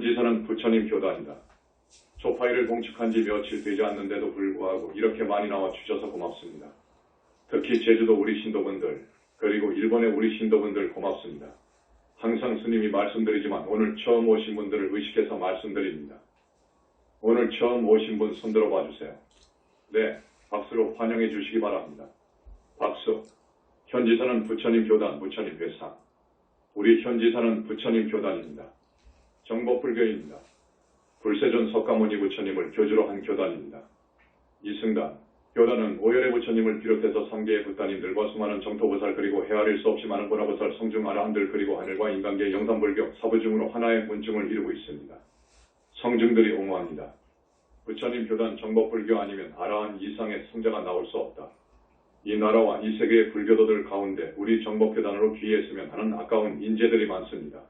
현지사는 부처님 교단이다. 초파이를 봉축한 지 며칠 되지 않는데도 불구하고 이렇게 많이 나와 주셔서 고맙습니다. 특히 제주도 우리 신도분들, 그리고 일본의 우리 신도분들 고맙습니다. 항상 스님이 말씀드리지만 오늘 처음 오신 분들을 의식해서 말씀드립니다. 오늘 처음 오신 분 손들어 봐주세요. 네, 박수로 환영해 주시기 바랍니다. 박수. 현지사는 부처님 교단, 부처님 회상. 우리 현지사는 부처님 교단입니다. 정법불교입니다. 불세존 석가모니 부처님을 교주로 한 교단입니다. 이승단, 교단은 오열의 부처님을 비롯해서 3개의 부따님들과 수많은 정토보살 그리고 헤아릴 수 없이 많은 보라보살 성중 아라한들 그리고 하늘과 인간계 영산불교 사부중으로 하나의 문중을 이루고 있습니다. 성중들이 옹호합니다. 부처님 교단 정법불교 아니면 아라한 이상의 성자가 나올 수 없다. 이 나라와 이 세계의 불교도들 가운데 우리 정법교단으로 귀의했으면 하는 아까운 인재들이 많습니다.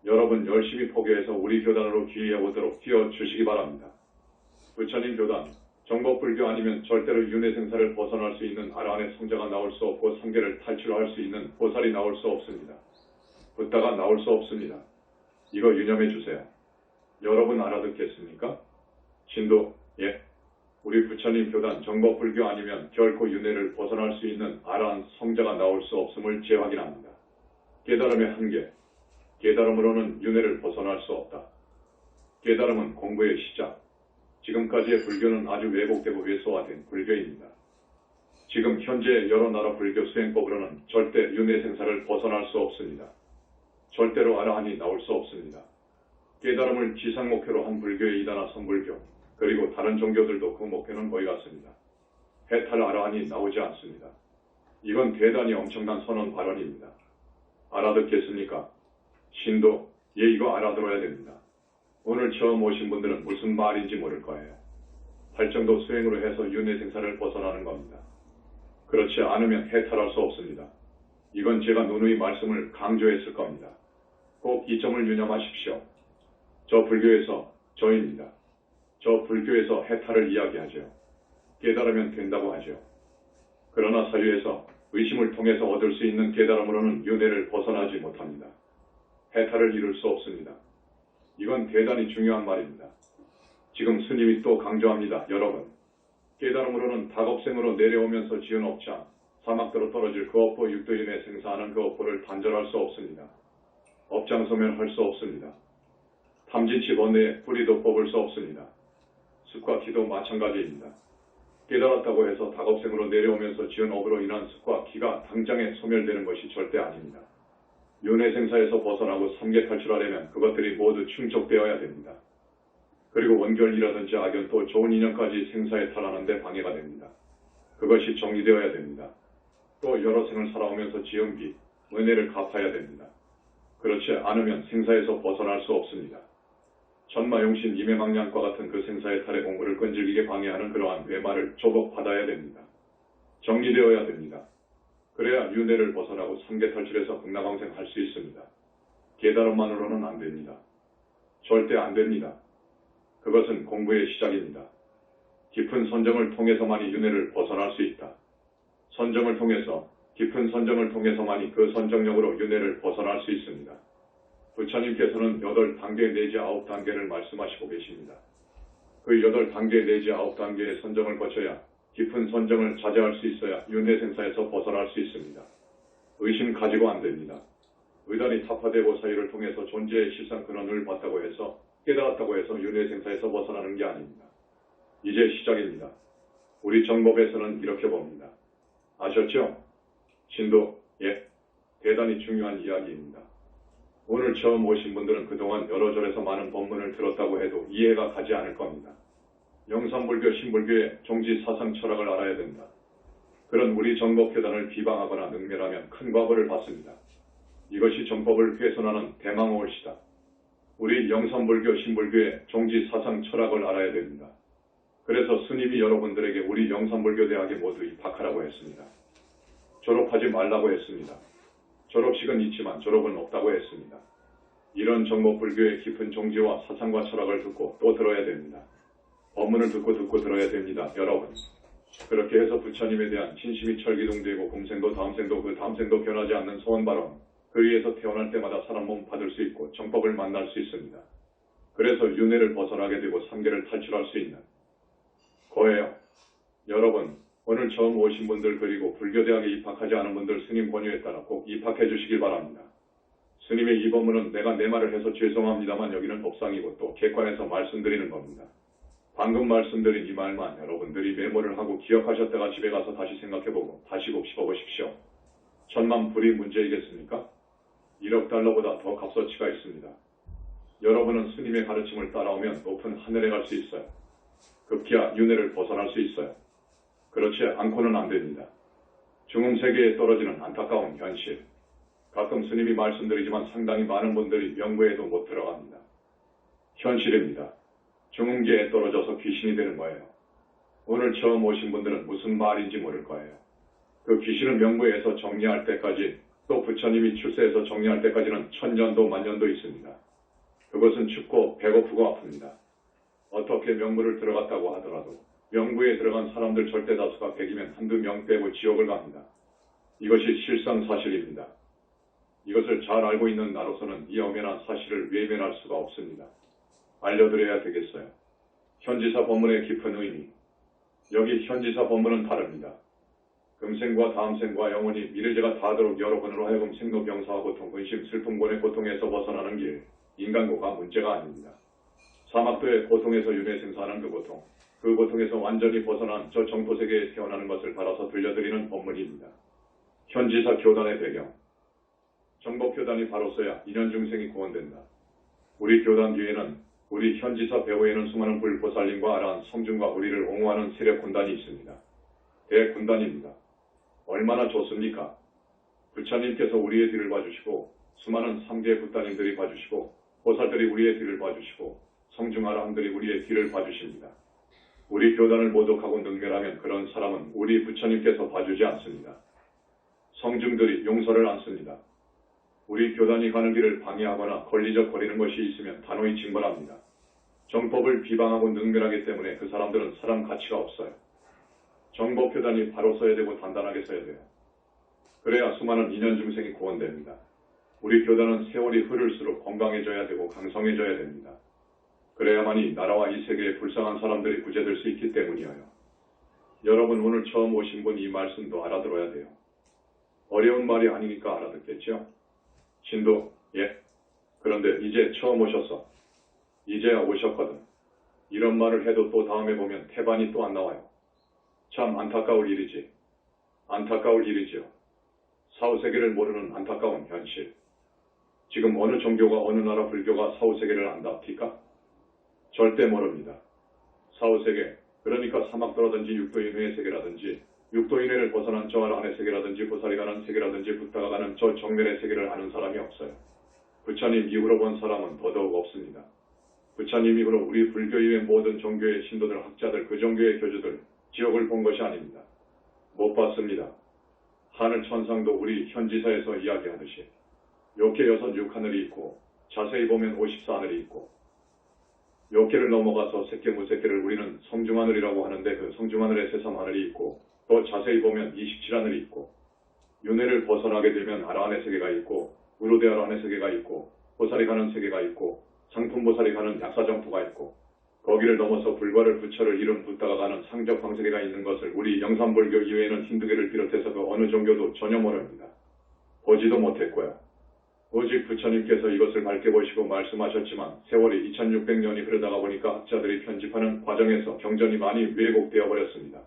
여러분 열심히 포교해서 우리 교단으로 귀의해 오도록 띄워주시기 바랍니다. 부처님 교단, 정법불교 아니면 절대로 윤회생사를 벗어날 수 있는 아라한의 성자가 나올 수 없고 삼계를 탈출할 수 있는 보살이 나올 수 없습니다. 붓다가 나올 수 없습니다. 이거 유념해 주세요. 여러분 알아듣겠습니까? 신도, 예. 우리 부처님 교단 정법불교 아니면 결코 윤회를 벗어날 수 있는 아라한 성자가 나올 수 없음을 재확인합니다. 깨달음의 한계. 깨달음으로는 윤회를 벗어날 수 없다. 깨달음은 공부의 시작. 지금까지의 불교는 아주 왜곡되고 왜소화된 불교입니다. 지금 현재 여러 나라 불교 수행법으로는 절대 윤회 생사를 벗어날 수 없습니다. 절대로 아라한이 나올 수 없습니다. 깨달음을 지상 목표로 한 불교의 이단화 선불교, 그리고 다른 종교들도 그 목표는 거의 같습니다. 해탈 아라한이 나오지 않습니다. 이건 대단히 엄청난 선언 발언입니다. 알아듣겠습니까? 신도, 예, 이거 알아들어야 됩니다. 오늘 처음 오신 분들은 무슨 말인지 모를 거예요. 팔정도 수행으로 해서 윤회 생사를 벗어나는 겁니다. 그렇지 않으면 해탈할 수 없습니다. 이건 제가 누누이 말씀을 강조했을 겁니다. 꼭 이 점을 유념하십시오. 저 불교에서 저입니다. 저 불교에서 해탈을 이야기하죠. 깨달으면 된다고 하죠. 그러나 사유에서 의심을 통해서 얻을 수 있는 깨달음으로는 윤회를 벗어나지 못합니다. 해탈을 이룰 수 없습니다. 이건 대단히 중요한 말입니다. 지금 스님이 또 강조합니다. 여러분, 깨달음으로는 다겁생으로 내려오면서 지은 업장, 사막도로 떨어질 그 업보 육도인에 생사하는 그 업보를 단절할 수 없습니다. 업장 소멸할 수 없습니다. 탐진치 번뇌에 뿌리도 뽑을 수 없습니다. 습과 기도 마찬가지입니다. 깨달았다고 해서 다겁생으로 내려오면서 지은 업으로 인한 습과 기가 당장에 소멸되는 것이 절대 아닙니다. 윤회 생사에서 벗어나고 삼계 탈출하려면 그것들이 모두 충족되어야 됩니다. 그리고 원결이라든지 악연 또 좋은 인연까지 생사에 탈하는 데 방해가 됩니다. 그것이 정리되어야 됩니다. 또 여러 생을 살아오면서 지은 빚, 은혜를 갚아야 됩니다. 그렇지 않으면 생사에서 벗어날 수 없습니다. 천마용신 임해망량과 같은 그 생사의 탈의 공부를 끈질기게 방해하는 그러한 외마를 조복받아야 됩니다. 정리되어야 됩니다. 그래야 윤회를 벗어나고 삼계 탈출해서 극락왕생 할 수 있습니다. 깨달음만으로는 안 됩니다. 절대 안 됩니다. 그것은 공부의 시작입니다. 깊은 선정을 통해서만이 윤회를 벗어날 수 있다. 선정을 통해서, 깊은 선정을 통해서만이 그 선정력으로 윤회를 벗어날 수 있습니다. 부처님께서는 8단계 내지 9단계를 말씀하시고 계십니다. 그 8단계 내지 9단계의 선정을 거쳐야 깊은 선정을 자제할 수 있어야 윤회 생사에서 벗어날 수 있습니다. 의심 가지고 안 됩니다. 의단이 타파되고 사유를 통해서 존재의 실상 근원을 봤다고 해서 깨달았다고 해서 윤회 생사에서 벗어나는 게 아닙니다. 이제 시작입니다. 우리 정법에서는 이렇게 봅니다. 아셨죠? 신도, 예, 대단히 중요한 이야기입니다. 오늘 처음 오신 분들은 그동안 여러 절에서 많은 법문을 들었다고 해도 이해가 가지 않을 겁니다. 영산불교, 신불교의 종지 사상 철학을 알아야 된다. 그런 우리 정법교단을 비방하거나 능멸하면 큰 과보를 받습니다. 이것이 정법을 훼손하는 대망호올시다. 우리 영산불교, 신불교의 종지 사상 철학을 알아야 됩니다. 그래서 스님이 여러분들에게 우리 영산불교 대학에 모두 입학하라고 했습니다. 졸업하지 말라고 했습니다. 졸업식은 있지만 졸업은 없다고 했습니다. 이런 정법불교의 깊은 종지와 사상과 철학을 듣고 또 들어야 됩니다. 법문을 듣고 들어야 됩니다. 여러분. 그렇게 해서 부처님에 대한 진심이 철기둥되고 금생도 다음생도 그 다음생도 변하지 않는 소원 발언, 그 위에서 태어날 때마다 사람 몸 받을 수 있고 정법을 만날 수 있습니다. 그래서 윤회를 벗어나게 되고 삼계를 탈출할 수 있는 거예요. 여러분, 오늘 처음 오신 분들 그리고 불교대학에 입학하지 않은 분들 스님 권유에 따라 꼭 입학해 주시길 바랍니다. 스님의 이 법문은 내가 내 말을 해서 죄송합니다만 여기는 법상이고 또 객관에서 말씀드리는 겁니다. 방금 말씀드린 이 말만 여러분들이 메모를 하고 기억하셨다가 집에 가서 다시 생각해보고 다시 곱씹어보십시오. 1000만 불이 문제이겠습니까? 1억 달러보다 더 값어치가 있습니다. 여러분은 스님의 가르침을 따라오면 높은 하늘에 갈 수 있어요. 급기야 윤회를 벗어날 수 있어요. 그렇지 않고는 안 됩니다. 중흥세계에 떨어지는 안타까운 현실. 가끔 스님이 말씀드리지만 상당히 많은 분들이 명부에도 못 들어갑니다. 현실입니다. 중흥계에 떨어져서 귀신이 되는 거예요. 오늘 처음 오신 분들은 무슨 말인지 모를 거예요. 그 귀신을 명부에서 정리할 때까지 또 부처님이 출세해서 정리할 때까지는 1000년도 만년도 있습니다. 그것은 춥고 배고프고 아픕니다. 어떻게 명부를 들어갔다고 하더라도 명부에 들어간 사람들 절대 다수가 100이면 한두 명 빼고 지옥을 갑니다. 이것이 실상사실입니다. 이것을 잘 알고 있는 나로서는 이 엄연한 사실을 외면할 수가 없습니다. 알려드려야 되겠어요. 현지사 법문의 깊은 의미. 여기 현지사 법문은 다릅니다. 금생과 다음생과 영원히 미래제가 다하도록 여러분으로 하여금 생로병사와 고통, 근심, 슬픔, 고뇌, 고통에서 벗어나는 길, 인간고가 문제가 아닙니다. 사막도의 고통에서 윤회 생사하는 그 고통에서 완전히 벗어난 저 정토세계에 태어나는 것을 바라서 들려드리는 법문입니다. 현지사 교단의 배경. 정법교단이 바로서야 인연중생이 구원된다. 우리 교단 뒤에는 우리 현지사 배후에는 수많은 불보살님과 아라한 성중과 우리를 옹호하는 세력군단이 있습니다. 대군단입니다. 얼마나 좋습니까? 부처님께서 우리의 뒤를 봐주시고 수많은 3개 굿단님들이 봐주시고 보살들이 우리의 뒤를 봐주시고 성중아라함들이 우리의 뒤를 봐주십니다. 우리 교단을 모독하고 능멸하면 그런 사람은 우리 부처님께서 봐주지 않습니다. 성중들이 용서를 않습니다. 우리 교단이 가는 길을 방해하거나 걸리적거리는 것이 있으면 단호히 징벌합니다. 정법을 비방하고 능멸하기 때문에 그 사람들은 사람 가치가 없어요. 정법교단이 바로 서야 되고 단단하게 서야 돼요. 그래야 수많은 인연중생이 구원됩니다. 우리 교단은 세월이 흐를수록 건강해져야 되고 강성해져야 됩니다. 그래야만이 나라와 이 세계에 불쌍한 사람들이 구제될 수 있기 때문이에요. 여러분 오늘 처음 오신 분 이 말씀도 알아들어야 돼요. 어려운 말이 아니니까 알아듣겠죠? 신도, 예. 그런데 이제 처음 오셨어. 이제야 오셨거든. 이런 말을 해도 또 다음에 보면 태반이 또 안 나와요. 참 안타까울 일이지. 안타까울 일이지요. 사후세계를 모르는 안타까운 현실. 지금 어느 종교가 어느 나라 불교가 사후세계를 안다합니까? 절대 모릅니다. 사후세계, 그러니까 사막도라든지 육도인회의 세계라든지 육도인회를 벗어난 저 아란의 세계라든지 보살이 가는 세계라든지 부다가 가는 저 정멸의 세계를 아는 사람이 없어요. 부처님 이후로 본 사람은 더더욱 없습니다. 부처님 이후로 우리 불교 이외 모든 종교의 신도들, 학자들, 그 종교의 교주들 지옥을 본 것이 아닙니다. 못 봤습니다. 하늘 천상도 우리 현지사에서 이야기하듯이 욕계 6하늘이 있고 자세히 보면 54하늘이 있고 욕계를 넘어가서 색계 무색계를 우리는 성중하늘이라고 하는데 그 성중하늘에 새삼하늘이 있고 또 자세히 보면 27하늘이 있고 윤회를 벗어나게 되면 아라한의 세계가 있고 우르데 아라한의 세계가 있고 보살이 가는 세계가 있고 상품보살이 가는 약사정토가 있고 거기를 넘어서 불과를 부처를 이룬 부다가 가는 상적방세계가 있는 것을 우리 영산불교 이외에는 힌두교를 비롯해서 그 어느 종교도 전혀 모릅니다. 보지도 못했고요. 오직 부처님께서 이것을 밝게 보시고 말씀하셨지만 세월이 2600년이 흐르다가 보니까 학자들이 편집하는 과정에서 경전이 많이 왜곡되어 버렸습니다.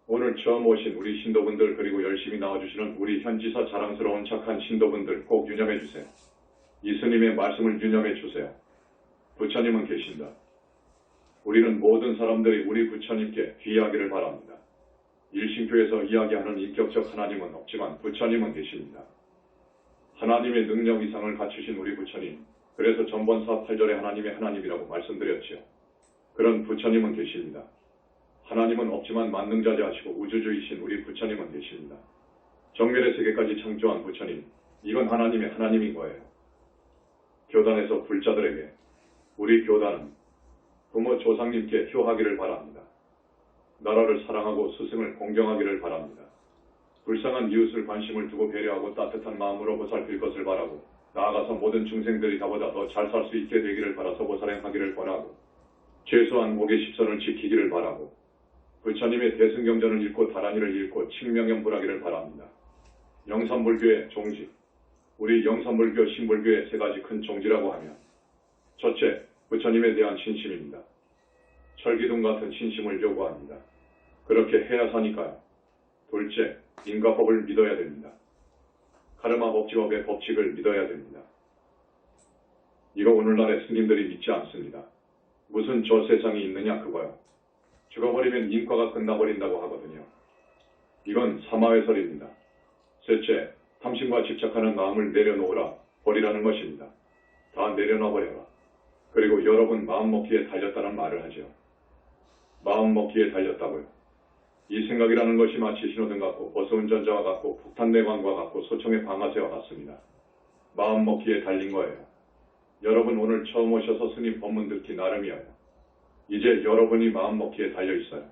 오늘 처음 오신 우리 신도분들 그리고 열심히 나와주시는 우리 현지사 자랑스러운 착한 신도분들 꼭 유념해 주세요. 이 스님의 말씀을 유념해 주세요. 부처님은 계신다. 우리는 모든 사람들이 우리 부처님께 귀하기를 바랍니다. 일신교에서 이야기하는 인격적 하나님은 없지만 부처님은 계십니다. 하나님의 능력 이상을 갖추신 우리 부처님, 그래서 전번사 8절에 하나님의 하나님이라고 말씀드렸지요. 그런 부처님은 계십니다. 하나님은 없지만 만능자재하시고 우주주이신 우리 부처님은 계십니다. 정멸의 세계까지 창조한 부처님, 이건 하나님의 하나님인 거예요. 교단에서 불자들에게 우리 교단은 부모 조상님께 효하기를 바랍니다. 나라를 사랑하고 스승을 공경하기를 바랍니다. 불쌍한 이웃을 관심을 두고 배려하고 따뜻한 마음으로 보살필 것을 바라고 나아가서 모든 중생들이 다보다 더 잘 살 수 있게 되기를 바라서 보살행하기를 권하고 최소한 5개 10선을 지키기를 바라고 부처님의 대승경전을 읽고 다란이를 읽고 칭명염불하기를 바랍니다. 영산불교의 종지, 우리 영산불교 신불교의 세 가지 큰 종지라고 하면 첫째, 부처님에 대한 신심입니다. 철기둥 같은 신심을 요구합니다. 그렇게 해야 사니까요. 둘째, 인과법을 믿어야 됩니다. 카르마 법칙업의 법칙을 믿어야 됩니다. 이거 오늘날의 스님들이 믿지 않습니다. 무슨 저 세상이 있느냐 그거요. 죽어버리면 인과가 끝나버린다고 하거든요. 이건 사마회설입니다. 셋째, 탐심과 집착하는 마음을 내려놓으라, 버리라는 것입니다. 다 내려놔버려라. 그리고 여러분 마음먹기에 달렸다는 말을 하죠. 마음먹기에 달렸다고요. 이 생각이라는 것이 마치 신호등 같고 버스운전자와 같고 폭탄 내관과 같고 소총의 방아쇠와 같습니다. 마음먹기에 달린 거예요. 여러분 오늘 처음 오셔서 스님 법문 듣기 나름이에요. 이제 여러분이 마음먹기에 달려있어요.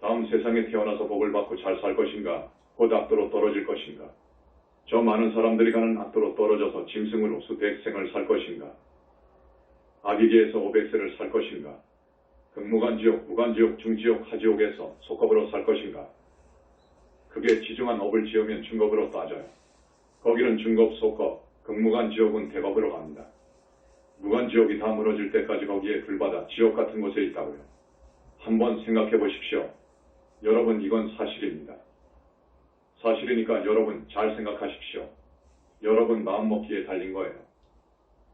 다음 세상에 태어나서 복을 받고 잘 살 것인가, 곧 악도로 떨어질 것인가, 저 많은 사람들이 가는 악도로 떨어져서 짐승으로 수백 생을 살 것인가, 아기계에서 500세를 살 것인가, 극무간지옥, 무간지옥, 중지옥, 하지옥에서 속겁으로 살 것인가. 그게 지중한 업을 지으면 중겁으로 따져요. 거기는 중겁, 속겁, 극무간지옥은 대겁으로 갑니다. 무간지옥이 다 무너질 때까지 거기에 불바다, 지옥 같은 곳에 있다고요. 한번 생각해 보십시오. 여러분 이건 사실입니다. 사실이니까 여러분 잘 생각하십시오. 여러분 마음먹기에 달린 거예요.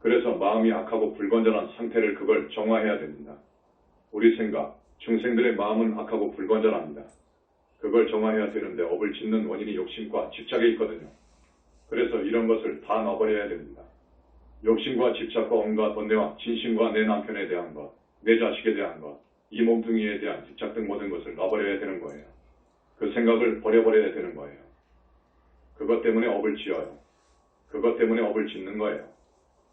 그래서 마음이 악하고 불건전한 상태를 그걸 정화해야 됩니다. 우리 생각, 중생들의 마음은 악하고 불건전합니다. 그걸 정화해야 되는데 업을 짓는 원인이 욕심과 집착에 있거든요. 그래서 이런 것을 다 놔버려야 됩니다. 욕심과 집착과 온갖 번뇌와 진심과 내 남편에 대한 것, 내 자식에 대한 것, 이 몸뚱이에 대한 집착 등 모든 것을 놔버려야 되는 거예요. 그 생각을 버려버려야 되는 거예요. 그것 때문에 업을 지어요. 그것 때문에 업을 짓는 거예요.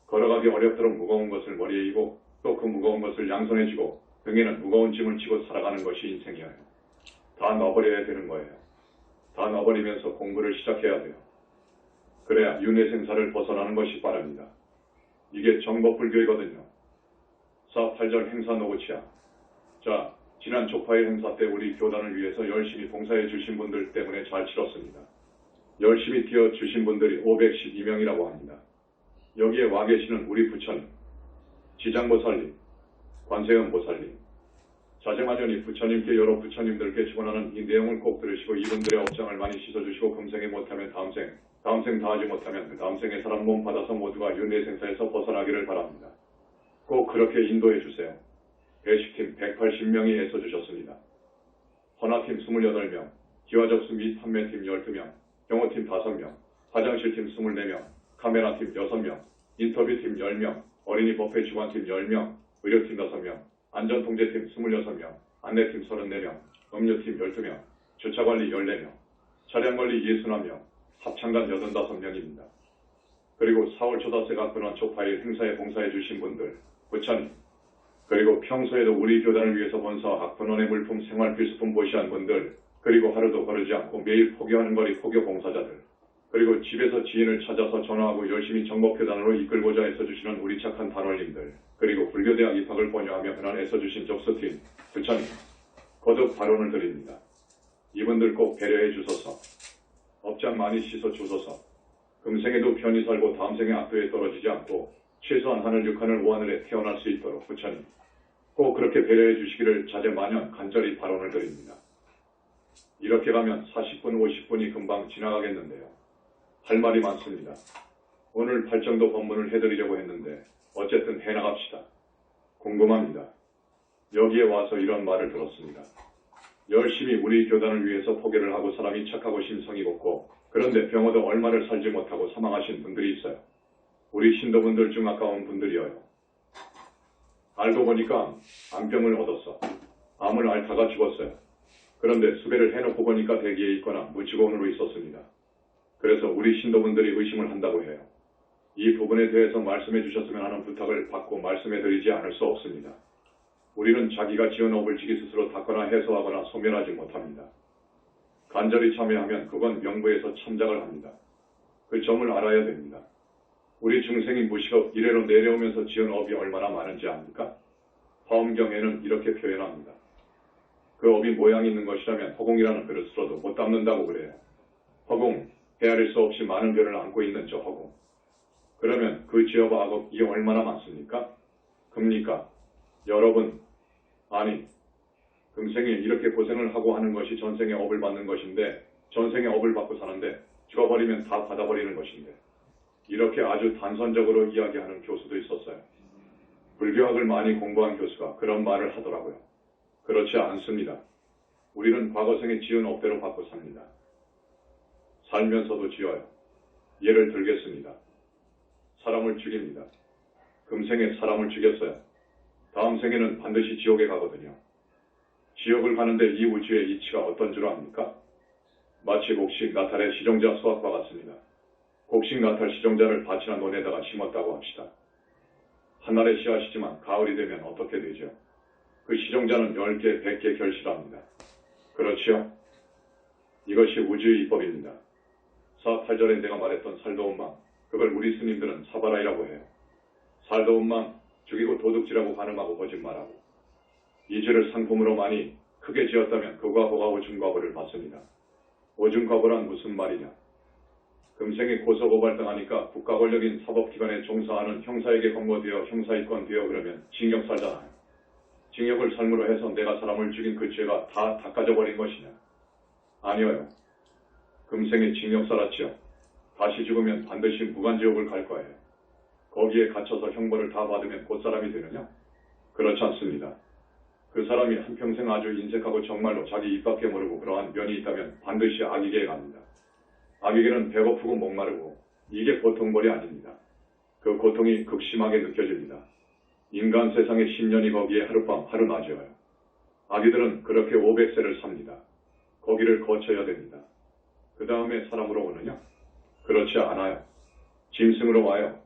걸어가기 어렵도록 무거운 것을 머리에 이고 또 그 무거운 것을 양손에 쥐고 등에는 무거운 짐을 지고 살아가는 것이 인생이에요. 다 놔버려야 되는 거예요. 다 놔버리면서 공부를 시작해야 돼요. 그래야 윤회생사를 벗어나는 것이 빠릅니다. 이게 정법불교이거든요. 4.8절 행사 노고치야. 자, 지난 족파일 행사 때 우리 교단을 위해서 열심히 봉사해 주신 분들 때문에 잘 치렀습니다. 열심히 뛰어주신 분들이 512명이라고 합니다. 여기에 와 계시는 우리 부처님, 지장보살님, 관세음보살님, 자제마녀니 부처님께 여러 부처님들께 축원하는 이 내용을 꼭 들으시고 이분들의 업장을 많이 씻어주시고 금생에 못하면 다음 생 다 하지 못하면 그 다음 생에 사람 몸 받아서 모두가 윤회생사에서 벗어나기를 바랍니다. 꼭 그렇게 인도해 주세요. 배식팀 180명이 애써주셨습니다. 헌화팀 28명, 기와접수 및 판매팀 12명, 경호팀 5명, 화장실팀 24명, 카메라팀 6명, 인터뷰팀 10명, 어린이 법회 주관팀 10명, 의료팀 5명, 안전통제팀 26명, 안내팀 34명, 음료팀 12명, 주차관리 14명, 차량관리 61명, 합창단 85명입니다. 그리고 4월 초다세 각근원 족파일 행사에 봉사해 주신 분들, 부처님, 그리고 평소에도 우리 교단을 위해서 본사와 학근원의 물품, 생활 필수품 보시한 분들, 그리고 하루도 거르지 않고 매일 포교하는 거리 포교 봉사자들, 그리고 집에서 지인을 찾아서 전화하고 열심히 정법교단으로 이끌고자 애써주시는 우리 착한 단원님들, 그리고 불교대학 입학을 권유하며 흔한 애써주신 적수팀, 부처님, 거듭 발언을 드립니다. 이분들 꼭 배려해 주소서. 업장 많이 씻어 주소서. 금생에도 편히 살고 다음 생에 악도에 떨어지지 않고 최소한 하늘 6하늘 5하늘에 태어날 수 있도록 부처님, 꼭 그렇게 배려해 주시기를 자제만연 간절히 발언을 드립니다. 이렇게 가면 40분, 50분이 금방 지나가겠는데요. 할 말이 많습니다. 오늘 팔정도 법문을 해드리려고 했는데 어쨌든 해나갑시다. 궁금합니다. 여기에 와서 이런 말을 들었습니다. 열심히 우리 교단을 위해서 포교를 하고 사람이 착하고 심성이 곱고 그런데 병어도 얼마를 살지 못하고 사망하신 분들이 있어요. 우리 신도분들 중 아까운 분들이어요. 알고 보니까 암병을 얻었어. 암을 앓다가 죽었어요. 그런데 수배를 해놓고 보니까 대기에 있거나 무치고원으로 있었습니다. 그래서 우리 신도분들이 의심을 한다고 해요. 이 부분에 대해서 말씀해 주셨으면 하는 부탁을 받고 말씀해 드리지 않을 수 없습니다. 우리는 자기가 지은 업을 지기 스스로 닦거나 해소하거나 소멸하지 못합니다. 간절히 참여하면 그건 명부에서 참작을 합니다. 그 점을 알아야 됩니다. 우리 중생이 무식업 이래로 내려오면서 지은 업이 얼마나 많은지 압니까? 화엄경에는 이렇게 표현합니다. 그 업이 모양이 있는 것이라면 허공이라는 그릇으로도 못 담는다고 그래요. 허공, 헤아릴 수 없이 많은 별을 안고 있는 저 허공. 그러면 그 지업 악업이 얼마나 많습니까? 겁니까? 여러분, 아니, 금생에 이렇게 고생을 하고 하는 것이 전생의 업을 받는 것인데, 전생의 업을 받고 사는데 죽어버리면 다 받아버리는 것인데, 이렇게 아주 단선적으로 이야기하는 교수도 있었어요. 불교학을 많이 공부한 교수가 그런 말을 하더라고요. 그렇지 않습니다. 우리는 과거생에 지은 업대로 받고 삽니다. 살면서도 지어요. 예를 들겠습니다. 사람을 죽입니다. 금생에 사람을 죽였어요. 다음 생에는 반드시 지옥에 가거든요. 지옥을 가는데 이 우주의 이치가 어떤 줄 압니까? 마치 곡식 나탈의 시종자 수확과 같습니다. 곡식 나탈 시종자를 밭이나 논에다가 심었다고 합시다. 한날의 씨앗이지만 가을이 되면 어떻게 되죠? 그 시종자는 10개, 100개 결실합니다. 그렇지요? 이것이 우주의 이법입니다. 4.8절에 내가 말했던 살도운 맘, 그걸 우리 스님들은 사바라이라고 해요. 살도운 맘, 죽이고 도둑질하고 간음하고 거짓말하고 이 죄를 상품으로 많이 크게 지었다면 그가 보가 오줌과벌을 받습니다. 오줌과벌은 무슨 말이냐? 금생에 고소고발당하니까 국가 권력인 사법기관에 종사하는 형사에게 검거되어 형사입건되어 그러면 징역 살잖아요. 징역을 삶으로 해서 내가 사람을 죽인 그 죄가 다 닦아져 버린 것이냐? 아니어요. 금생에 징역 살았지요. 다시 죽으면 반드시 무간지옥을 갈 거예요. 거기에 갇혀서 형벌을 다 받으면 곧 사람이 되느냐? 그렇지 않습니다. 그 사람이 한평생 아주 인색하고 정말로 자기 입 밖에 모르고 그러한 면이 있다면 반드시 악이계에 갑니다. 악이계는 배고프고 목마르고 이게 보통 벌이 아닙니다. 그 고통이 극심하게 느껴집니다. 인간 세상의 10년이 거기에 하룻밤 하루낮이어요. 아기들은 그렇게 500세를 삽니다. 거기를 거쳐야 됩니다. 그 다음에 사람으로 오느냐? 그렇지 않아요. 짐승으로 와요.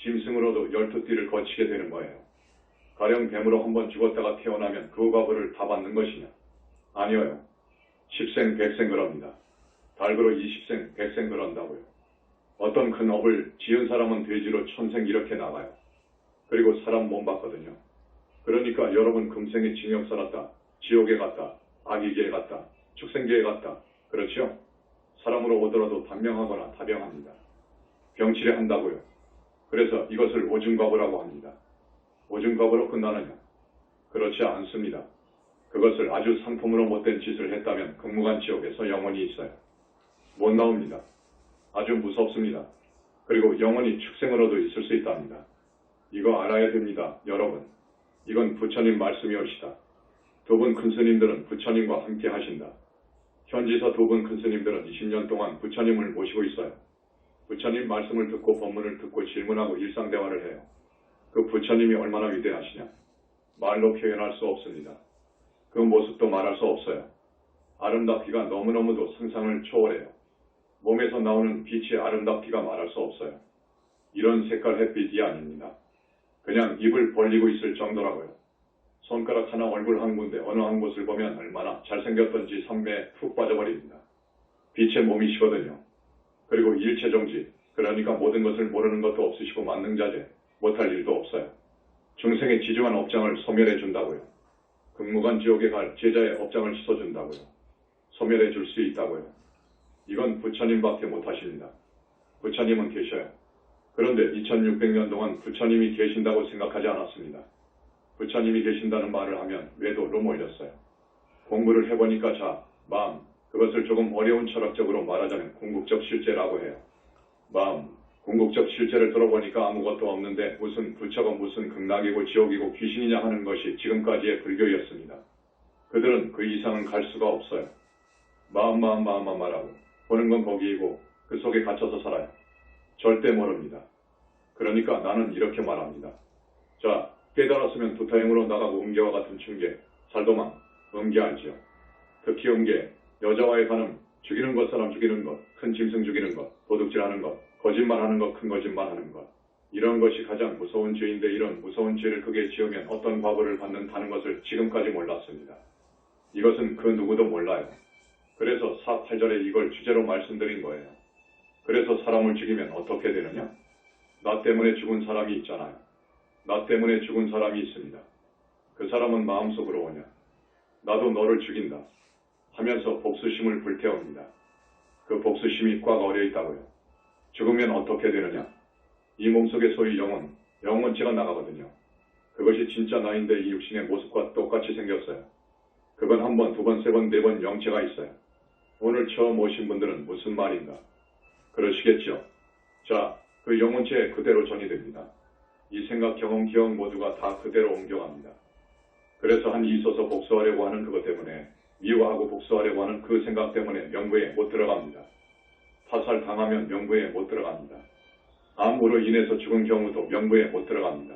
짐승으로도 12띠를 거치게 되는 거예요. 가령 뱀으로 한번 죽었다가 태어나면 그 과보를 다 받는 것이냐? 아니어요. 10생, 100생 그럽니다. 닭으로 20생, 100생 그런다고요. 어떤 큰 업을 지은 사람은 돼지로 천생 이렇게 나가요. 그리고 사람 몸 받거든요. 그러니까 여러분 금생에 징역 살았다, 지옥에 갔다, 악이계에 갔다, 축생계에 갔다. 그렇죠? 사람으로 오더라도 단명하거나 다병합니다. 병치레 한다고요. 그래서 이것을 오줌과보라고 합니다. 오줌과보로 끝나느냐? 그렇지 않습니다. 그것을 아주 상품으로 못된 짓을 했다면 극무간 지옥에서 영원히 있어요. 못 나옵니다. 아주 무섭습니다. 그리고 영원히 축생으로도 있을 수 있답니다. 이거 알아야 됩니다, 여러분. 이건 부처님 말씀이옵시다. 두 분 큰 스님들은 부처님과 함께 하신다. 현지서 두 분 큰 스님들은 20년 동안 부처님을 모시고 있어요. 부처님 말씀을 듣고 법문을 듣고 질문하고 일상대화를 해요. 그 부처님이 얼마나 위대하시냐? 말로 표현할 수 없습니다. 그 모습도 말할 수 없어요. 아름답기가 너무너무도 상상을 초월해요. 몸에서 나오는 빛이 아름답기가 말할 수 없어요. 이런 색깔 햇빛이 아닙니다. 그냥 입을 벌리고 있을 정도라고요. 손가락 하나 얼굴 한 군데 어느 한 곳을 보면 얼마나 잘생겼던지 선매에 푹 빠져버립니다. 빛의 몸이시거든요. 그리고 일체정지, 그러니까 모든 것을 모르는 것도 없으시고 만능자재, 못할 일도 없어요. 중생의 지중한 업장을 소멸해 준다고요. 극무간 지옥에 갈 제자의 업장을 씻어준다고요. 소멸해 줄 수 있다고요. 이건 부처님밖에 못하십니다. 부처님은 계셔요. 그런데 2600년 동안 부처님이 계신다고 생각하지 않았습니다. 부처님이 계신다는 말을 하면 외도로 몰렸어요. 공부를 해보니까 마음, 그것을 조금 어려운 철학적으로 말하자면 궁극적 실제라고 해요. 마음, 궁극적 실제를 들어보니까 아무것도 없는데 무슨 부처가 무슨 극락이고 지옥이고 귀신이냐 하는 것이 지금까지의 불교였습니다. 그들은 그 이상은 갈 수가 없어요. 마음만 말하고 보는 건 거기이고 그 속에 갇혀서 살아요. 절대 모릅니다. 그러니까 나는 이렇게 말합니다. 자, 깨달았으면 두타행으로 나가고 음계와 같은 춘계, 살도망, 음계 알지요? 특히 음계, 여자와의 간음, 죽이는 것, 사람 죽이는 것, 큰 짐승 죽이는 것, 도둑질하는 것, 거짓말하는 것, 큰 거짓말하는 것. 이런 것이 가장 무서운 죄인데 이런 무서운 죄를 크게 지으면 어떤 과보를 받는다는 것을 지금까지 몰랐습니다. 이것은 그 누구도 몰라요. 그래서 4.8절에 이걸 주제로 말씀드린 거예요. 그래서 사람을 죽이면 어떻게 되느냐? 나 때문에 죽은 사람이 있잖아요. 나 때문에 죽은 사람이 있습니다. 그 사람은 마음속으로 오냐. 나도 너를 죽인다. 하면서 복수심을 불태웁니다. 그 복수심이 꽉 어려 있다고요. 죽으면 어떻게 되느냐. 이 몸속의 소위 영혼체가 나가거든요. 그것이 진짜 나인데 이 육신의 모습과 똑같이 생겼어요. 그건 한 번, 두 번, 세 번, 네 번 영체가 있어요. 오늘 처음 오신 분들은 무슨 말인가? 그러시겠죠. 자, 그 영혼체에 그대로 전이 됩니다. 이 생각, 경험, 기억 모두가 다 그대로 옮겨갑니다. 그래서 한이 있어서 복수하려고 하는 그것 때문에, 미워하고 복수하려고 하는 그 생각 때문에 명부에 못 들어갑니다. 타살당하면 명부에 못 들어갑니다. 암으로 인해서 죽은 경우도 명부에 못 들어갑니다.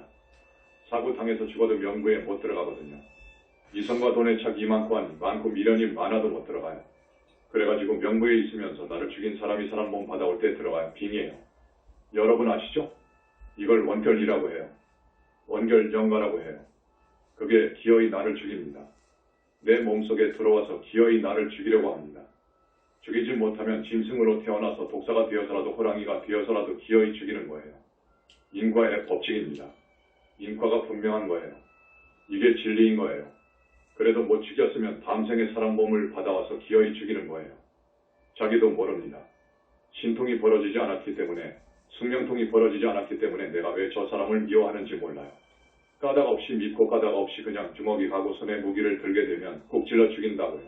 사고당해서 죽어도 명부에 못 들어가거든요. 이성과 돈의 착이 많고 미련이 많아도 못 들어가요. 그래가지고 명부에 있으면서 나를 죽인 사람이 사람 몸 받아올 때 들어가요. 빙이에요. 여러분 아시죠? 이걸 원결이라고 해요. 원결영가라고 해요. 그게 기어이 나를 죽입니다. 내 몸속에 들어와서 기어이 나를 죽이려고 합니다. 죽이지 못하면 짐승으로 태어나서 독사가 되어서라도 호랑이가 되어서라도 기어이 죽이는 거예요. 인과의 법칙입니다. 인과가 분명한 거예요. 이게 진리인 거예요. 그래도 못 죽였으면 다음 생에 사람 몸을 받아와서 기어이 죽이는 거예요. 자기도 모릅니다. 신통이 벌어지지 않았기 때문에, 숙명통이 벌어지지 않았기 때문에 내가 왜 저 사람을 미워하는지 몰라요. 까닭 없이 믿고 까닭 없이 그냥 주먹이 가고 손에 무기를 들게 되면 꼭 찔러 죽인다고요.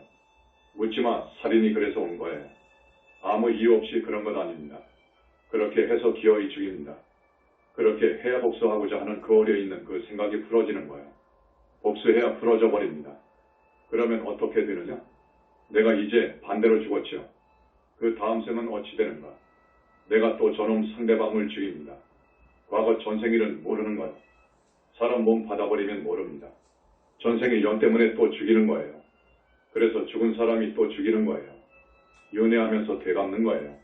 묻지마, 살인이 그래서 온 거예요. 아무 이유 없이 그런 건 아닙니다. 그렇게 해서 기어이 죽입니다. 그렇게 해야 복수하고자 하는 그 어려 있는 그 생각이 풀어지는 거예요. 복수해야 풀어져 버립니다. 그러면 어떻게 되느냐? 내가 이제 반대로 죽었죠. 그 다음 생은 어찌 되는가? 내가 또 저놈 상대방을 죽입니다. 과거 전생일은 모르는 거예요. 사람 몸 받아버리면 모릅니다. 전생의 연 때문에 또 죽이는 거예요. 그래서 죽은 사람이 또 죽이는 거예요. 윤회하면서 되갚는 거예요.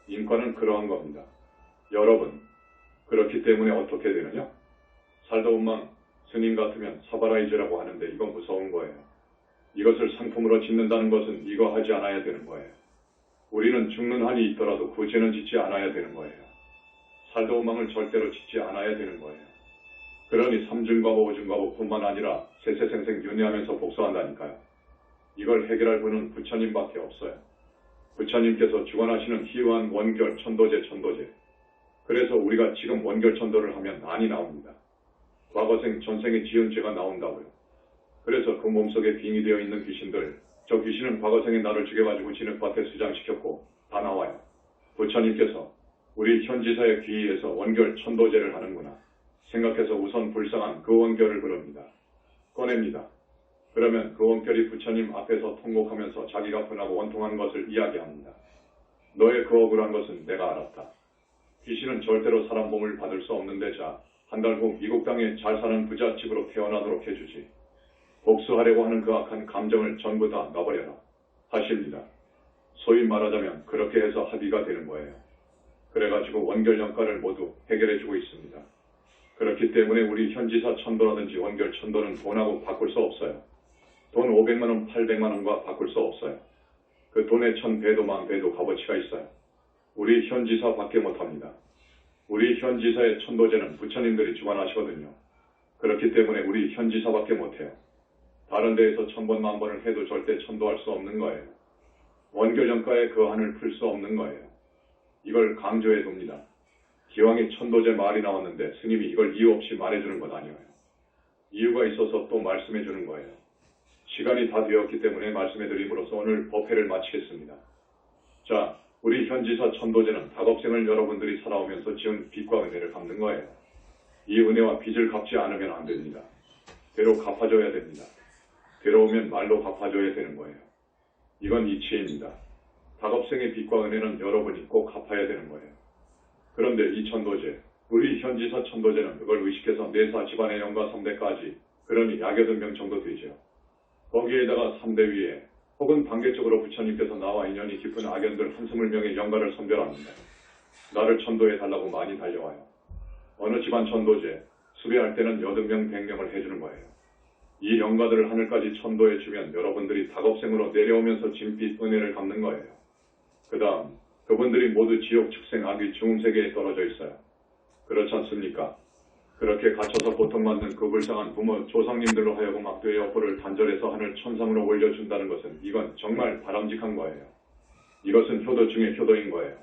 인과는 그러한 겁니다. 여러분, 그렇기 때문에 어떻게 되느냐? 살다 온망 스님 같으면 사바라이즈라고 하는데 이건 무서운 거예요. 이것을 상품으로 짓는다는 것은 이거 하지 않아야 되는 거예요. 우리는 죽는 한이 있더라도 그 죄는 짓지 않아야 되는 거예요. 살다 온망을 절대로 짓지 않아야 되는 거예요. 그러니 삼중과보 오중과보뿐만 아니라 세세생생 윤회하면서 복수한다니까요. 이걸 해결할 분은 부처님밖에 없어요. 부처님께서 주관하시는 희유한 원결 천도제. 그래서 우리가 지금 원결 천도를 하면 안이 나옵니다. 과거생 전생에 지은 죄가 나온다고요. 그래서 그 몸속에 빙이 되어 있는 귀신들, 저 귀신은 과거생에 나를 죽여가지고 진흙밭에 수장시켰고 다 나와요. 부처님께서 우리 현지사의 귀의에서 원결 천도제를 하는구나 생각해서 우선 불쌍한 그 원결을 부릅니다. 꺼냅니다. 그러면 그 원결이 부처님 앞에서 통곡하면서 자기가 분하고 원통한 것을 이야기합니다. 너의 그 억울한 것은 내가 알았다. 귀신은 절대로 사람 몸을 받을 수 없는데 자, 한 달 후 미국 땅에 잘 사는 부잣집으로 태어나도록 해주지. 복수하려고 하는 그 악한 감정을 전부 다 놔버려라 하십니다. 소위 말하자면 그렇게 해서 합의가 되는 거예요. 그래가지고 원결영가를 모두 해결해주고 있습니다. 그렇기 때문에 우리 현지사 천도라든지 원결 천도는 돈하고 바꿀 수 없어요. 돈 500만원, 800만원과 바꿀 수 없어요. 그 돈의 1000배도 10,000배도 값어치가 있어요. 우리 현지사밖에 못합니다. 우리 현지사의 천도제는 부처님들이 주관하시거든요. 그렇기 때문에 우리 현지사밖에 못해요. 다른 데에서 1000번, 10,000번을 해도 절대 천도할 수 없는 거예요. 원결영가의 그 한을 풀 수 없는 거예요. 이걸 강조해 둡니다. 기왕에 천도제 말이 나왔는데 스님이 이걸 이유 없이 말해주는 건 아니에요. 이유가 있어서 또 말씀해 주는 거예요. 시간이 다 되었기 때문에 말씀해 드림으로써 오늘 법회를 마치겠습니다. 자, 우리 현지사 천도제는 다겁생을 여러분들이 살아오면서 지은 빚과 은혜를 갚는 거예요. 이 은혜와 빚을 갚지 않으면 안 됩니다. 되로 갚아줘야 됩니다. 되로오면 말로 갚아줘야 되는 거예요. 이건 이치입니다. 다겁생의 빚과 은혜는 여러분이 꼭 갚아야 되는 거예요. 그런데 이 천도제, 우리 현지사 천도제는 그걸 의식해서 내사 집안의 영가 3대까지, 그러니 약여든 명 정도 되죠. 거기에다가 3대 위에 혹은 반개적으로 부처님께서 나와 인연이 깊은 악연들 한스물 명의 영가를 선별합니다. 나를 천도해달라고 많이 달려와요. 어느 집안 천도제, 수배할 때는 80명, 100명을 해주는 거예요. 이 영가들을 하늘까지 천도해주면 여러분들이 다겁생으로 내려오면서 진빛 은혜를 갚는 거예요. 그 다음 그분들이 모두 지옥, 축생, 악귀, 중음세계에 떨어져 있어요. 그렇지 않습니까? 그렇게 갇혀서 고통받는 그 불쌍한 부모 조상님들로 하여금 악도의 여포를 단절해서 하늘 천상으로 올려준다는 것은 이건 정말 바람직한 거예요. 이것은 효도 중에 효도인 거예요.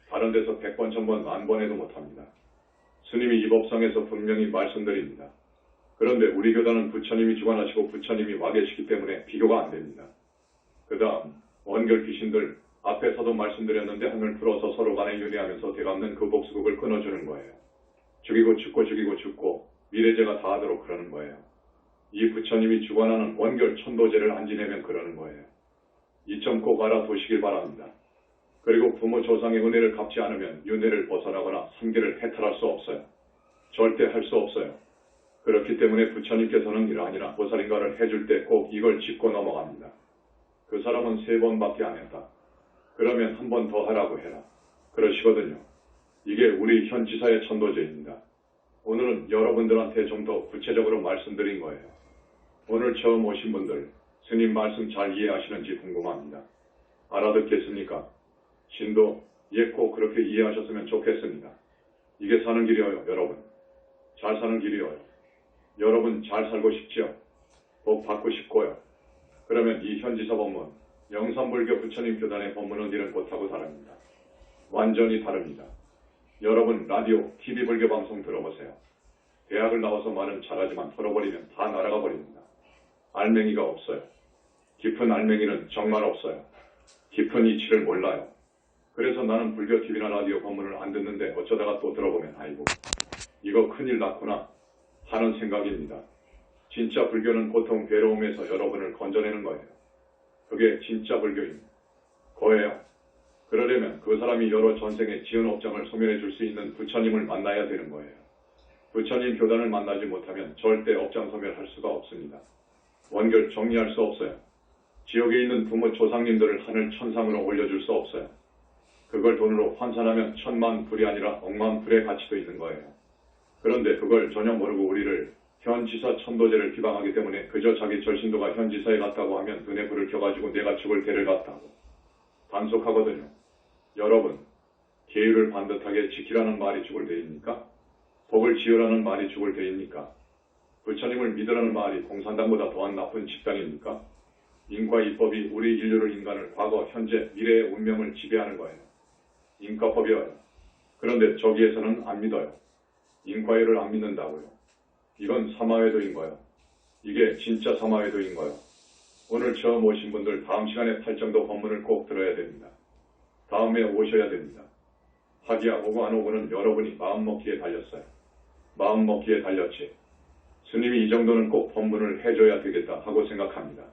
다른 데서 100번, 1000번, 10,000번 해도 못합니다. 스님이 이 법상에서 분명히 말씀드립니다. 그런데 우리 교단은 부처님이 주관하시고 부처님이 와 계시기 때문에 비교가 안 됩니다. 그 다음 원결 귀신들 앞에서도 말씀드렸는데 한을 풀어서 서로 간에 윤회하면서 되갚는 그 복수극을 끊어주는 거예요. 죽이고 죽고 죽이고 죽고 미래제가 다 하도록 그러는 거예요. 이 부처님이 주관하는 원결 천도제를 안 지내면 그러는 거예요. 이 점 꼭 알아두시길 바랍니다. 그리고 부모 조상의 은혜를 갚지 않으면 윤회를 벗어나거나 삼계를 해탈할 수 없어요. 절대 할 수 없어요. 그렇기 때문에 부처님께서는 이러하니라 보살인가를 해줄 때 꼭 이걸 짚고 넘어갑니다. 그 사람은 3번밖에 안 했다. 그러면 한 번 더 하라고 해라. 그러시거든요. 이게 우리 현지사의 천도제입니다. 오늘은 여러분들한테 좀 더 구체적으로 말씀드린 거예요. 오늘 처음 오신 분들 스님 말씀 잘 이해하시는지 궁금합니다. 알아듣겠습니까? 신도 꼭 그렇게 이해하셨으면 좋겠습니다. 이게 사는 길이에요, 여러분. 잘 사는 길이에요. 여러분 잘 살고 싶지요? 복 받고 싶고요. 그러면 이 현지사 법문, 영산불교 부처님 교단의 법문은 이런 곳하고 다릅니다. 완전히 다릅니다. 여러분 라디오, TV 불교 방송 들어보세요. 대학을 나와서 말은 잘하지만 털어버리면 다 날아가 버립니다. 알맹이가 없어요. 깊은 알맹이는 정말 없어요. 깊은 이치를 몰라요. 그래서 나는 불교 TV나 라디오 법문을 안 듣는데 어쩌다가 또 들어보면 아이고 이거 큰일 났구나 하는 생각입니다. 진짜 불교는 고통 괴로움에서 여러분을 건져내는 거예요. 그게 진짜 불교입니다. 거예요. 그러려면 그 사람이 여러 전생의 지은 업장을 소멸해 줄 수 있는 부처님을 만나야 되는 거예요. 부처님 교단을 만나지 못하면 절대 업장 소멸할 수가 없습니다. 원결 정리할 수 없어요. 지옥에 있는 부모 조상님들을 하늘 천상으로 올려줄 수 없어요. 그걸 돈으로 환산하면 1000만 불이 아니라 억만 불의 가치도 있는 거예요. 그런데 그걸 전혀 모르고 우리를 현지사 천도제를 비방하기 때문에 그저 자기 절신도가 현지사에 갔다고 하면 눈에 불을 켜가지고 내가 죽을 때를 갔다고 단속하거든요. 여러분, 계율을 반듯하게 지키라는 말이 죽을 때입니까? 복을 지으라는 말이 죽을 때입니까? 부처님을 믿으라는 말이 공산당보다 더한 나쁜 집단입니까? 인과 이법이 우리 인류를 인간을 과거, 현재, 미래의 운명을 지배하는 거예요. 인과법이에요. 그런데 저기에서는 안 믿어요. 인과율을 안 믿는다고요. 이건 사마회도인 거예요. 이게 진짜 사마회도인 거예요. 오늘 처음 오신 분들 다음 시간에 탈정도 법문을 꼭 들어야 됩니다. 다음에 오셔야 됩니다. 하기야 오고 안 오고는 여러분이 마음먹기에 달렸어요. 마음먹기에 달렸지. 스님이 이 정도는 꼭 법문을 해줘야 되겠다 하고 생각합니다.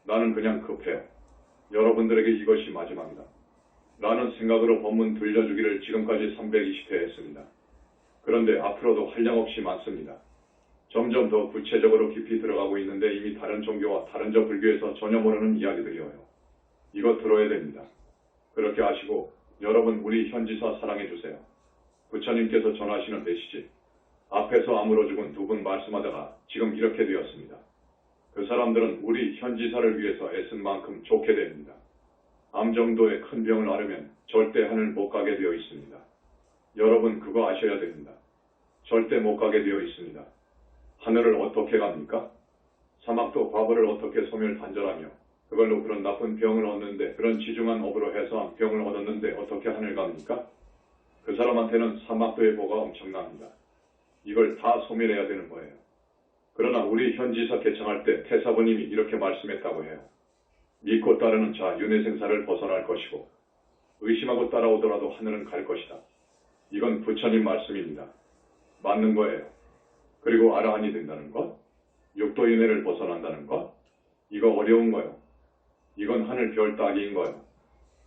나는 그냥 급해요. 여러분들에게 이것이 마지막이다. 라는 생각으로 법문 들려주기를 지금까지 320회 했습니다. 그런데 앞으로도 한량없이 많습니다. 점점 더 구체적으로 깊이 들어가고 있는데 이미 다른 종교와 다른 저 불교에서 전혀 모르는 이야기들이에요. 이거 들어야 됩니다. 그렇게 아시고 여러분 우리 현지사 사랑해주세요. 부처님께서 전하시는 메시지. 앞에서 아물어 죽은 두 분 말씀하다가 지금 이렇게 되었습니다. 그 사람들은 우리 현지사를 위해서 애쓴 만큼 좋게 됩니다. 암 정도의 큰 병을 앓으면 절대 하늘 못 가게 되어 있습니다. 여러분 그거 아셔야 됩니다. 절대 못 가게 되어 있습니다. 하늘을 어떻게 갑니까? 사막도 과거를 어떻게 소멸 단절하며 그걸로 그런 나쁜 병을 얻는데 그런 지중한 업으로 해서 병을 얻었는데 어떻게 하늘 갑니까? 그 사람한테는 사막도의 보가 엄청납니다. 이걸 다 소멸해야 되는 거예요. 그러나 우리 현지사 개창할 때 태사부님이 이렇게 말씀했다고 해요. 믿고 따르는 자 윤회생사를 벗어날 것이고 의심하고 따라오더라도 하늘은 갈 것이다. 이건 부처님 말씀입니다. 맞는 거예요. 그리고 아라한이 된다는 것, 육도윤회를 벗어난다는 것, 이거 어려운 거예요. 이건 하늘 별 따기인 거예요.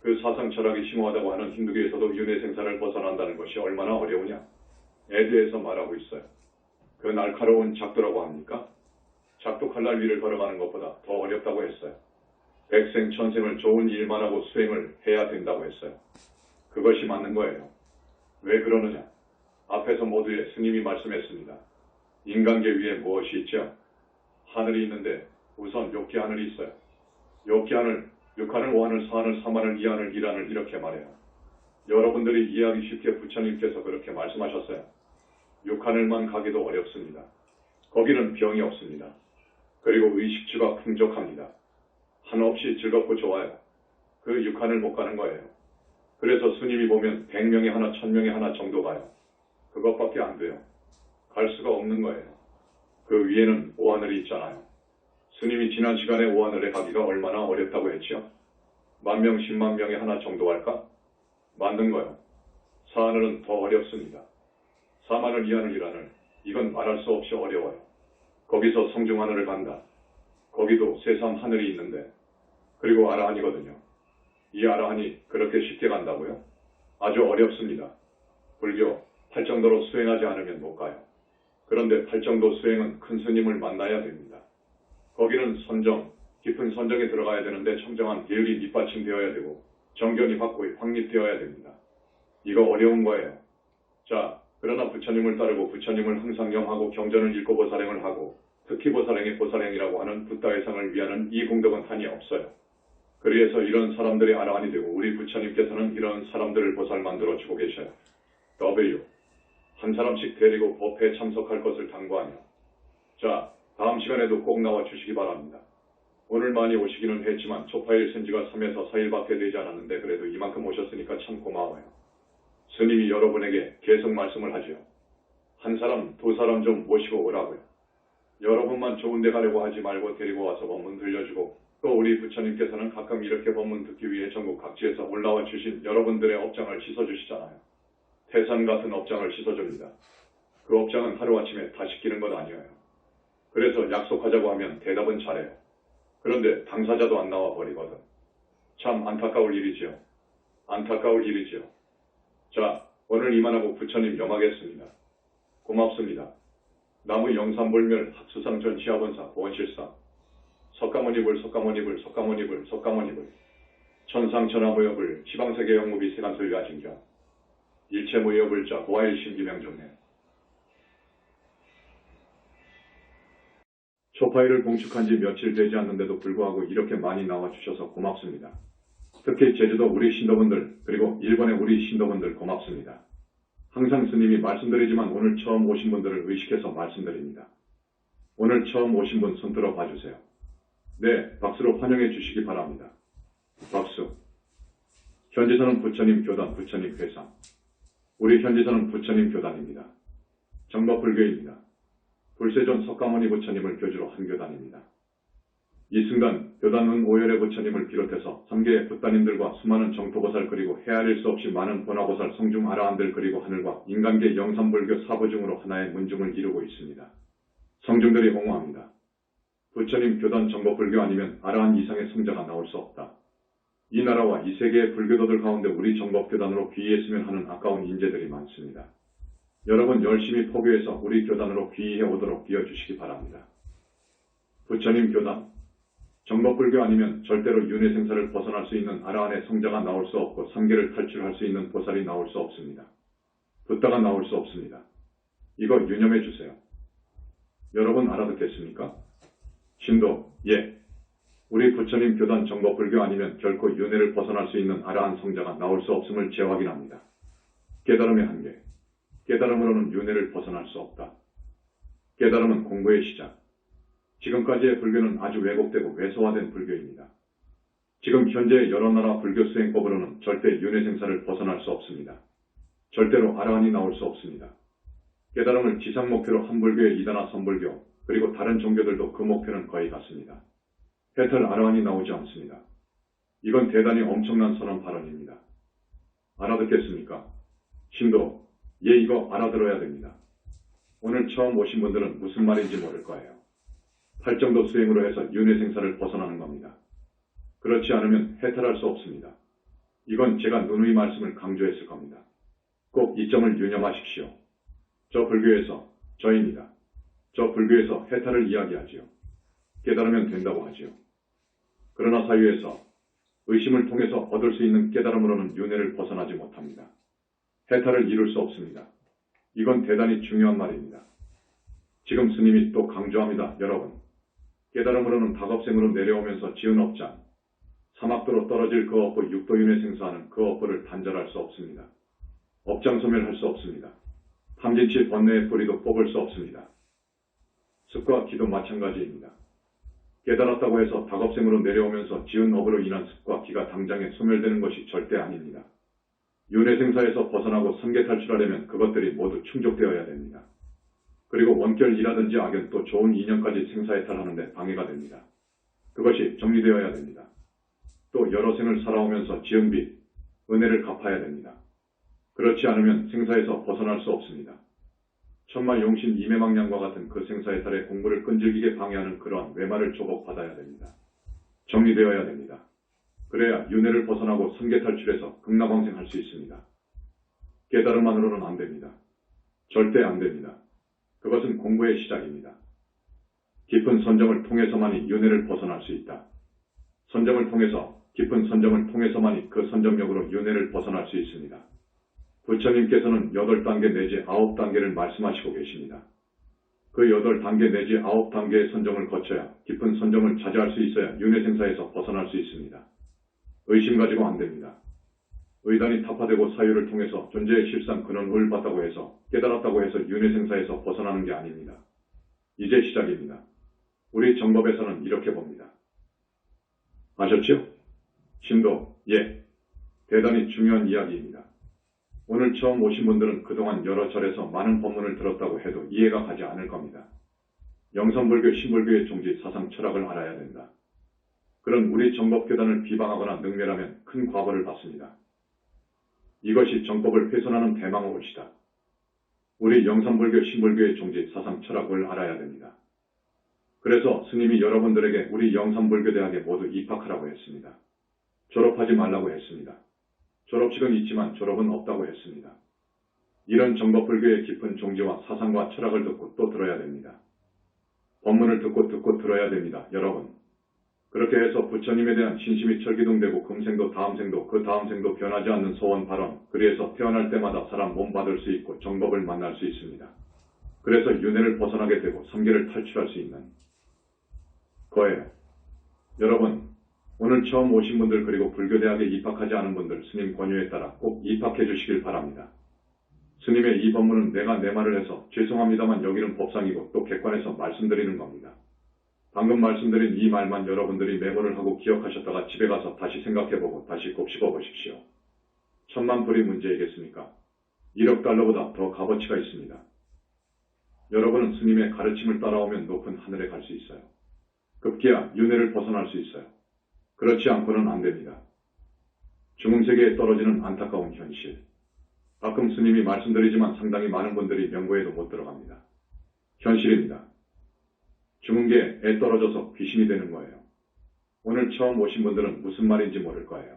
그 사상 철학이 심오하다고 하는 힌두교에서도 윤회생사를 벗어난다는 것이 얼마나 어려우냐. 에 대해서 말하고 있어요. 그 날카로운 작도라고 합니까? 작도 칼날 위를 걸어가는 것보다 더 어렵다고 했어요. 백생 천생을 좋은 일만 하고 수행을 해야 된다고 했어요. 그것이 맞는 거예요. 왜 그러느냐? 앞에서 모두의 스님이 말씀했습니다. 인간계 위에 무엇이 있죠? 하늘이 있는데 우선 욕기 하늘이 있어요. 욕기 하늘, 6하늘, 5하늘, 4하늘, 3하늘, 2하늘, 1하늘 이렇게 말해요. 여러분들이 이해하기 쉽게 부처님께서 그렇게 말씀하셨어요. 육하늘만 가기도 어렵습니다. 거기는 병이 없습니다. 그리고 의식주가 풍족합니다. 한없이 즐겁고 좋아요. 그 육하늘 못 가는 거예요. 그래서 스님이 보면 100명에 하나, 1000명에 하나 정도 가요. 그것밖에 안 돼요. 갈 수가 없는 거예요. 그 위에는 오하늘이 있잖아요. 스님이 지난 시간에 오하늘에 가기가 얼마나 어렵다고 했죠? 10,000명, 10만 명에 하나 정도 갈까? 맞는 거요. 사하늘은 더 어렵습니다. 4만을 이하늘이라늘, 이건 말할 수 없이 어려워요. 거기서 성중하늘을 간다. 거기도 세상 하늘이 있는데, 그리고 아라한이거든요. 이 아라한이 그렇게 쉽게 간다고요? 아주 어렵습니다. 불교, 팔정도로 수행하지 않으면 못 가요. 그런데 팔정도 수행은 큰 스님을 만나야 됩니다. 거기는 선정, 깊은 선정에 들어가야 되는데 청정한 계율이 밑받침되어야 되고 정견이 확고히 확립되어야 됩니다. 이거 어려운 거예요. 자, 그러나 부처님을 따르고 부처님을 항상 염하고 경전을 읽고 보살행을 하고 특히 보살행의 보살행이라고 하는 붓다회상을 위하는 이 공덕은 한이 없어요. 그래서 이런 사람들이 아라한이 되고 우리 부처님께서는 이런 사람들을 보살 만들어 주고 계셔요. W. 한 사람씩 데리고 법회에 참석할 것을 당부하며. 자, 다음 시간에도 꼭 나와 주시기 바랍니다. 오늘 많이 오시기는 했지만 초파일 센지가 3에서 4일밖에 되지 않았는데 그래도 이만큼 오셨으니까 참 고마워요. 스님이 여러분에게 계속 말씀을 하죠. 한 사람, 두 사람 좀 모시고 오라고요. 여러분만 좋은 데 가려고 하지 말고 데리고 와서 법문 들려주고 또 우리 부처님께서는 가끔 이렇게 법문 듣기 위해 전국 각지에서 올라와 주신 여러분들의 업장을 씻어주시잖아요. 태산 같은 업장을 씻어줍니다. 그 업장은 하루아침에 다 씻기는 건 아니에요. 그래서 약속하자고 하면 대답은 잘해요. 그런데 당사자도 안 나와 버리거든. 참 안타까울 일이지요. 안타까울 일이지요. 자, 오늘 이만하고 부처님 염하겠습니다. 고맙습니다. 나무 영산불멸 합수상 전시하본사 보원실상 석가모니불 석가모니불 석가모니불 석가모니불 천상천하무여불 지방세계 영무비 세간소유아진경 일체무여불자 고아일심기명종래 초파일을 공축한 지 며칠 되지 않는데도 불구하고 이렇게 많이 나와주셔서 고맙습니다. 특히 제주도 우리 신도분들 그리고 일본의 우리 신도분들 고맙습니다. 항상 스님이 말씀드리지만 오늘 처음 오신 분들을 의식해서 말씀드립니다. 오늘 처음 오신 분 손들어 봐주세요. 네, 박수로 환영해 주시기 바랍니다. 박수. 현지서는 부처님 교단 부처님 회상. 우리 현지서는 부처님 교단입니다. 정법불교입니다. 불세존 석가모니 부처님을 교주로 한 교단입니다. 이 순간 교단은 오열의 부처님을 비롯해서 3개의 붓다님들과 수많은 정토보살 그리고 헤아릴 수 없이 많은 본화보살 성중 아라한들 그리고 하늘과 인간계 영산불교 사부중으로 하나의 문중을 이루고 있습니다. 성중들이 옹호합니다. 부처님 교단 정법불교 아니면 아라한 이상의 성자가 나올 수 없다. 이 나라와 이 세계의 불교도들 가운데 우리 정법교단으로 귀의했으면 하는 아까운 인재들이 많습니다. 여러분 열심히 포교해서 우리 교단으로 귀의해 오도록 비워주시기 바랍니다. 부처님 교단 정법불교 아니면 절대로 윤회생사를 벗어날 수 있는 아라한의 성자가 나올 수 없고 삼계를 탈출할 수 있는 보살이 나올 수 없습니다. 붓다가 나올 수 없습니다. 이거 유념해 주세요. 여러분 알아듣겠습니까? 신도, 예. 우리 부처님 교단 정법불교 아니면 결코 윤회를 벗어날 수 있는 아라한 성자가 나올 수 없음을 재확인합니다. 깨달음의 한계. 깨달음으로는 윤회를 벗어날 수 없다. 깨달음은 공부의 시작. 지금까지의 불교는 아주 왜곡되고 왜소화된 불교입니다. 지금 현재의 여러 나라 불교 수행법으로는 절대 윤회생사를 벗어날 수 없습니다. 절대로 아라한이 나올 수 없습니다. 깨달음을 지상 목표로 한 불교의 이단화 선불교 그리고 다른 종교들도 그 목표는 거의 같습니다. 해탈 아라한이 나오지 않습니다. 이건 대단히 엄청난 선언 발언입니다. 알아듣겠습니까? 신도, 예 이거 알아들어야 됩니다. 오늘 처음 오신 분들은 무슨 말인지 모를 거예요. 팔정도 수행으로 해서 윤회생사를 벗어나는 겁니다. 그렇지 않으면 해탈할 수 없습니다. 이건 제가 누누이 말씀을 강조했을 겁니다. 꼭 이 점을 유념하십시오. 저 불교에서 저입니다. 저 불교에서 해탈을 이야기하지요. 깨달으면 된다고 하지요. 그러나 사유에서 의심을 통해서 얻을 수 있는 깨달음으로는 윤회를 벗어나지 못합니다. 해탈을 이룰 수 없습니다. 이건 대단히 중요한 말입니다. 지금 스님이 또 강조합니다. 여러분. 깨달음으로는 다겁생으로 내려오면서 지은 업장, 사막도로 떨어질 그 업보 육도윤회 생사하는 그 업보를 단절할 수 없습니다. 업장 소멸할 수 없습니다. 함진치 번뇌의 뿌리도 뽑을 수 없습니다. 습과 기도 마찬가지입니다. 깨달았다고 해서 닭업생으로 내려오면서 지은 업으로 인한 습과 기가 당장에 소멸되는 것이 절대 아닙니다. 윤회 생사에서 벗어나고 삼계 탈출하려면 그것들이 모두 충족되어야 됩니다. 그리고 원결이라든지 악연 또 좋은 인연까지 생사해탈하는데 방해가 됩니다. 그것이 정리되어야 됩니다. 또 여러 생을 살아오면서 지은 빚, 은혜를 갚아야 됩니다. 그렇지 않으면 생사에서 벗어날 수 없습니다. 천마용신 이매망량과 같은 그 생사해탈의 공부를 끈질기게 방해하는 그러한 외마를 조복받아야 됩니다. 정리되어야 됩니다. 그래야 윤회를 벗어나고 삼계탈출해서 극락왕생할 수 있습니다. 깨달음만으로는 안 됩니다. 절대 안 됩니다. 그것은 공부의 시작입니다. 깊은 선정을 통해서만이 윤회를 벗어날 수 있다. 깊은 선정을 통해서만이 그 선정력으로 윤회를 벗어날 수 있습니다. 부처님께서는 8단계 내지 9단계를 말씀하시고 계십니다. 그 8단계 내지 9단계의 선정을 거쳐야 깊은 선정을 자제할 수 있어야 윤회생사에서 벗어날 수 있습니다. 의심 가지고 안 됩니다. 의단이 타파되고 사유를 통해서 존재의 실상 근원을 봤다고 해서 깨달았다고 해서 윤회생사에서 벗어나는 게 아닙니다. 이제 시작입니다. 우리 정법에서는 이렇게 봅니다. 아셨죠? 신도, 예. 대단히 중요한 이야기입니다. 오늘 처음 오신 분들은 그동안 여러 절에서 많은 법문을 들었다고 해도 이해가 가지 않을 겁니다. 영산불교, 신불교의 종지, 사상, 철학을 알아야 된다. 그런 우리 정법교단을 비방하거나 능멸하면 큰 과보를 받습니다. 이것이 정법을 훼손하는 대망업이시다. 우리 영산불교, 신불교의 종지, 사상, 철학을 알아야 됩니다. 그래서 스님이 여러분들에게 우리 영산불교대학에 모두 입학하라고 했습니다. 졸업하지 말라고 했습니다. 졸업식은 있지만 졸업은 없다고 했습니다. 이런 정법불교의 깊은 종지와 사상과 철학을 듣고 또 들어야 됩니다. 법문을 듣고 들어야 됩니다. 여러분. 그렇게 해서 부처님에 대한 신심이 철기둥되고 금생도 다음생도 그 다음생도 변하지 않는 소원 발언, 그래서 태어날 때마다 사람 몸 받을 수 있고 정법을 만날 수 있습니다. 그래서 윤회를 벗어나게 되고 삼계를 탈출할 수 있는 거예요. 여러분, 오늘 처음 오신 분들 그리고 불교대학에 입학하지 않은 분들 스님 권유에 따라 꼭 입학해 주시길 바랍니다. 스님의 이 법문은 내가 내 말을 해서 죄송합니다만 여기는 법상이고 또 객관에서 말씀드리는 겁니다. 방금 말씀드린 이 말만 여러분들이 메모를 하고 기억하셨다가 집에 가서 다시 생각해보고 다시 곱씹어 보십시오. 천만 불이 문제이겠습니까? 1억 달러보다 더 값어치가 있습니다. 여러분은 스님의 가르침을 따라오면 높은 하늘에 갈 수 있어요. 급기야 윤회를 벗어날 수 있어요. 그렇지 않고는 안 됩니다. 중음세계에 떨어지는 안타까운 현실. 가끔 스님이 말씀드리지만 상당히 많은 분들이 명고에도 못 들어갑니다. 현실입니다. 중음계에 떨어져서 귀신이 되는 거예요. 오늘 처음 오신 분들은 무슨 말인지 모를 거예요.